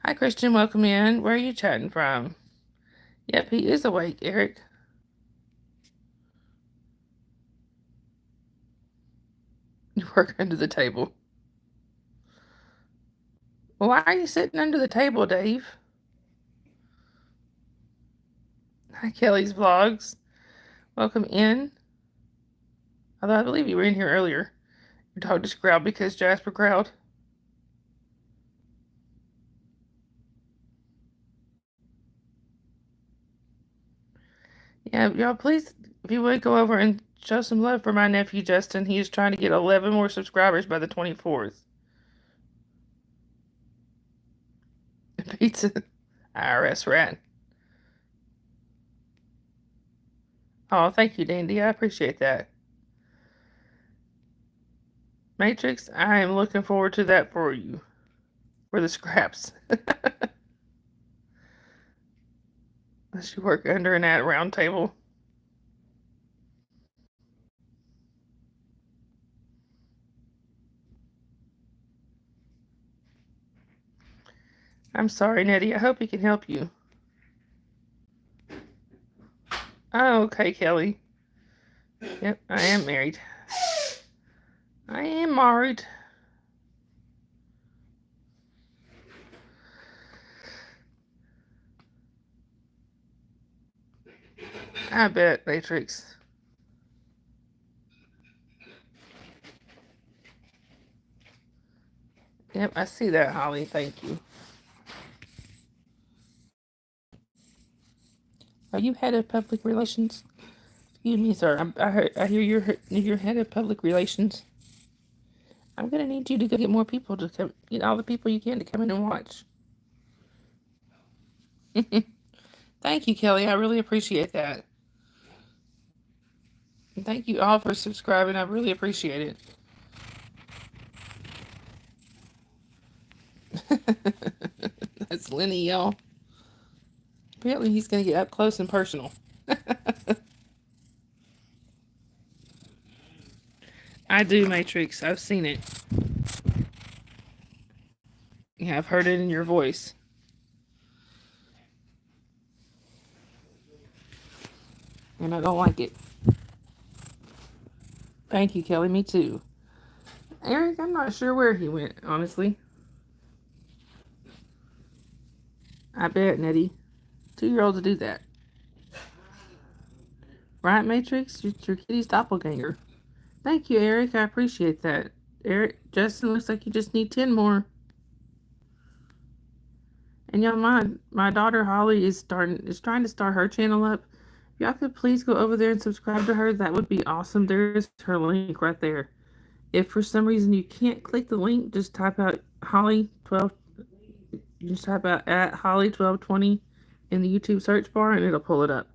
Hi, Christian. Welcome in. Where are you chatting from? Yep, he is awake, Eric. You work under the table. Well, why are you sitting under the table, Dave? Hi, Kelly's Vlogs. Welcome in. Although I believe you were in here earlier. Your dog just growled because Jasper growled. Yeah, y'all, please, if you would, go over and show some love for my nephew, Justin. He is trying to get 11 more subscribers by the 24th. Pizza. IRS rat. Oh, thank you, Dandy. I appreciate that. Matrix, I am looking forward to that for you. For the scraps. Unless you work under an ad round table. I'm sorry, Nettie. I hope he can help you. Oh, okay, Kelly. Yep, I am married. I am married. I bet, Matrix. Yep, I see that, Holly. Thank you. Are you head of public relations? Excuse me, sir. I hear you're head of public relations. I'm gonna need you to go get more people to come, get all the people you can to come in and watch. Thank you, Kelly. I really appreciate that. And thank you all for subscribing. I really appreciate it. That's Lenny, y'all. Apparently, he's gonna get up close and personal. I do, Matrix. I've seen it. Yeah, I've heard it in your voice. And I don't like it. Thank you, Kelly. Me too. Eric, I'm not sure where he went, honestly. I bet, Nettie. 2-year-olds do that. Right, Matrix? It's your kitty's doppelganger. Thank you, Eric. I appreciate that. Eric, Justin, looks like you just need 10 more. And y'all, my daughter Holly is trying to start her channel up. If y'all could please go over there and subscribe to her, that would be awesome. There's her link right there. If for some reason you can't click the link, just type out Holly 12. You just type out at Holly1220 in the YouTube search bar and it'll pull it up.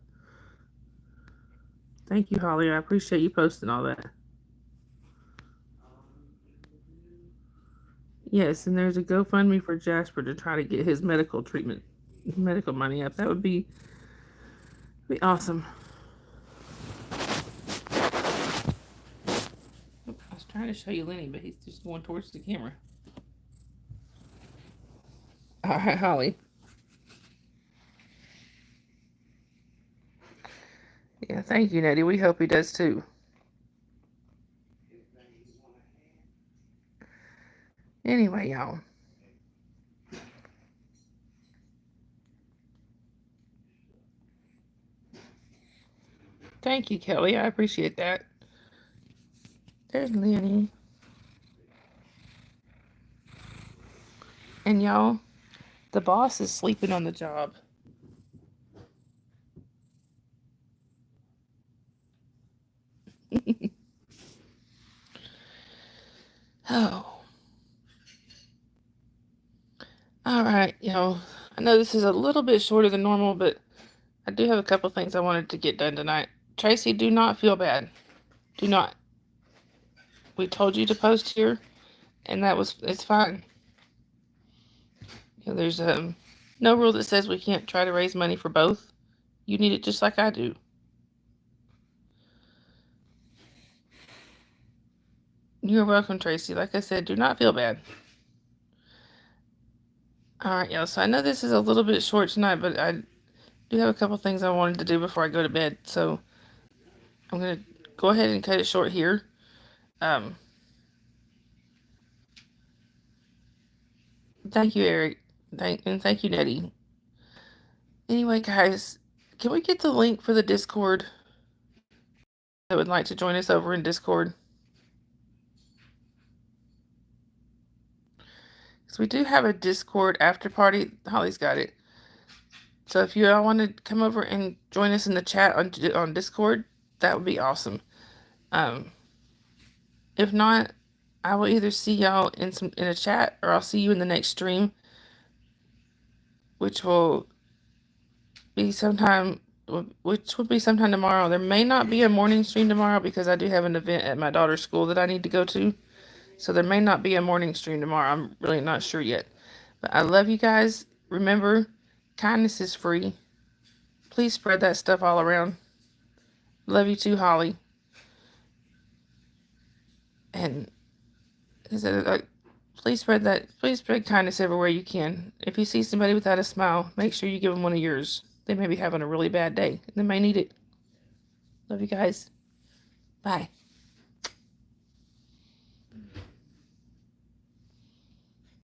Thank you, Holly. I appreciate you posting all that. Yes, and there's a GoFundMe for Jasper to try to get his medical treatment, medical money up. That would be awesome. I was trying to show you Lenny, but he's just going towards the camera. All right, Holly. Yeah, thank you, Nettie. We hope he does too. Anyway, y'all. Thank you, Kelly. I appreciate that. There's Lenny. And y'all, the boss is sleeping on the job. Oh. All right, y'all. I know this is a little bit shorter than normal, but I do have a couple things I wanted to get done tonight. Tracy, do not feel bad. Do not. We told you to post here, and it's fine. You know, there's no rule that says we can't try to raise money for both. You need it just like I do. You're welcome, Tracy. Like I said, do not feel bad. All right, y'all. So I know this is a little bit short tonight, but I do have a couple things I wanted to do before I go to bed. So I'm going to go ahead and cut it short here. Thank you, Eric. Thank you, Nettie. Anyway, guys, can we get the link for the Discord that would like to join us over in Discord? So we do have a Discord after party. Holly's got it. So if you all want to come over and join us in the chat on Discord, that would be awesome. If not, I will either see y'all in a chat or I'll see you in the next stream, which will be sometime tomorrow. There may not be a morning stream tomorrow because I do have an event at my daughter's school that I need to go to. So there may not be a morning stream tomorrow. I'm really not sure yet. But I love you guys. Remember, kindness is free. Please spread that stuff all around. Love you too, Holly. And please spread kindness everywhere you can. If you see somebody without a smile, make sure you give them one of yours. They may be having a really bad day. They may need it. Love you guys. Bye.